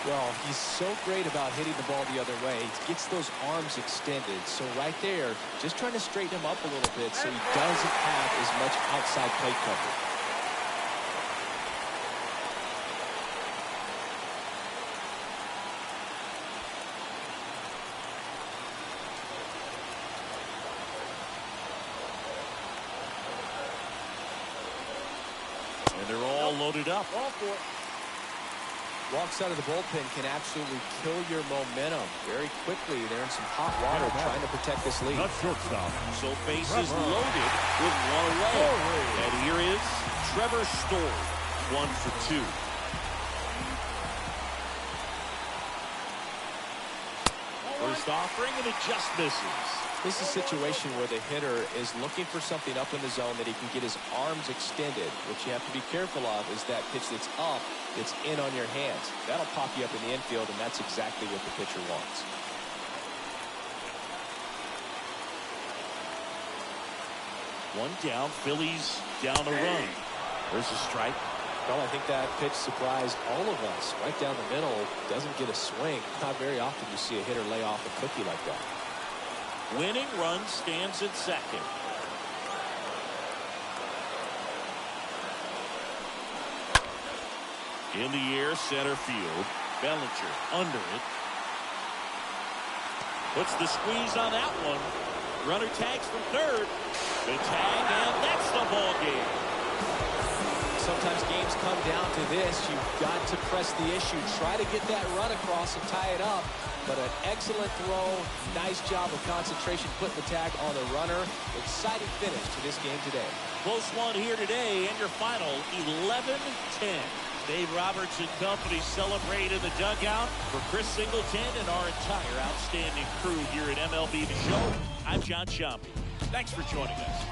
Well, he's so great about hitting the ball the other way. He gets those arms extended. So right there, just trying to straighten him up a little bit so he doesn't have as much outside plate coverage. And they're all loaded up. Walks out of the bullpen can absolutely kill your momentum very quickly. They're in some hot water trying to protect this lead. Not shortstop. So bases loaded with one away. And here is Trevor Story, 1 for 2. First offering, and it just misses. This is a situation where the hitter is looking for something up in the zone that he can get his arms extended. What you have to be careful of is that pitch that's up, that's in on your hands. That'll pop you up in the infield, and that's exactly what the pitcher wants. One down, Phillies down a run. There's a strike. Well, I think that pitch surprised all of us. Right down the middle, doesn't get a swing. Not very often you see a hitter lay off a cookie like that. Winning run stands at second. In the air, center field. Bellinger under it. Puts the squeeze on that one. Runner tags from third. The tag, and that's the ball game. Sometimes games come down to this. You've got to press the issue. Try to get that run across and tie it up. But an excellent throw. Nice job of concentration putting the tag on the runner. Exciting finish to this game today. Close one here today, and your final 11-10. Dave Roberts and company celebrate in the dugout. For Chris Singleton and our entire outstanding crew here at MLB The Show, I'm John Sciambi. Thanks for joining us.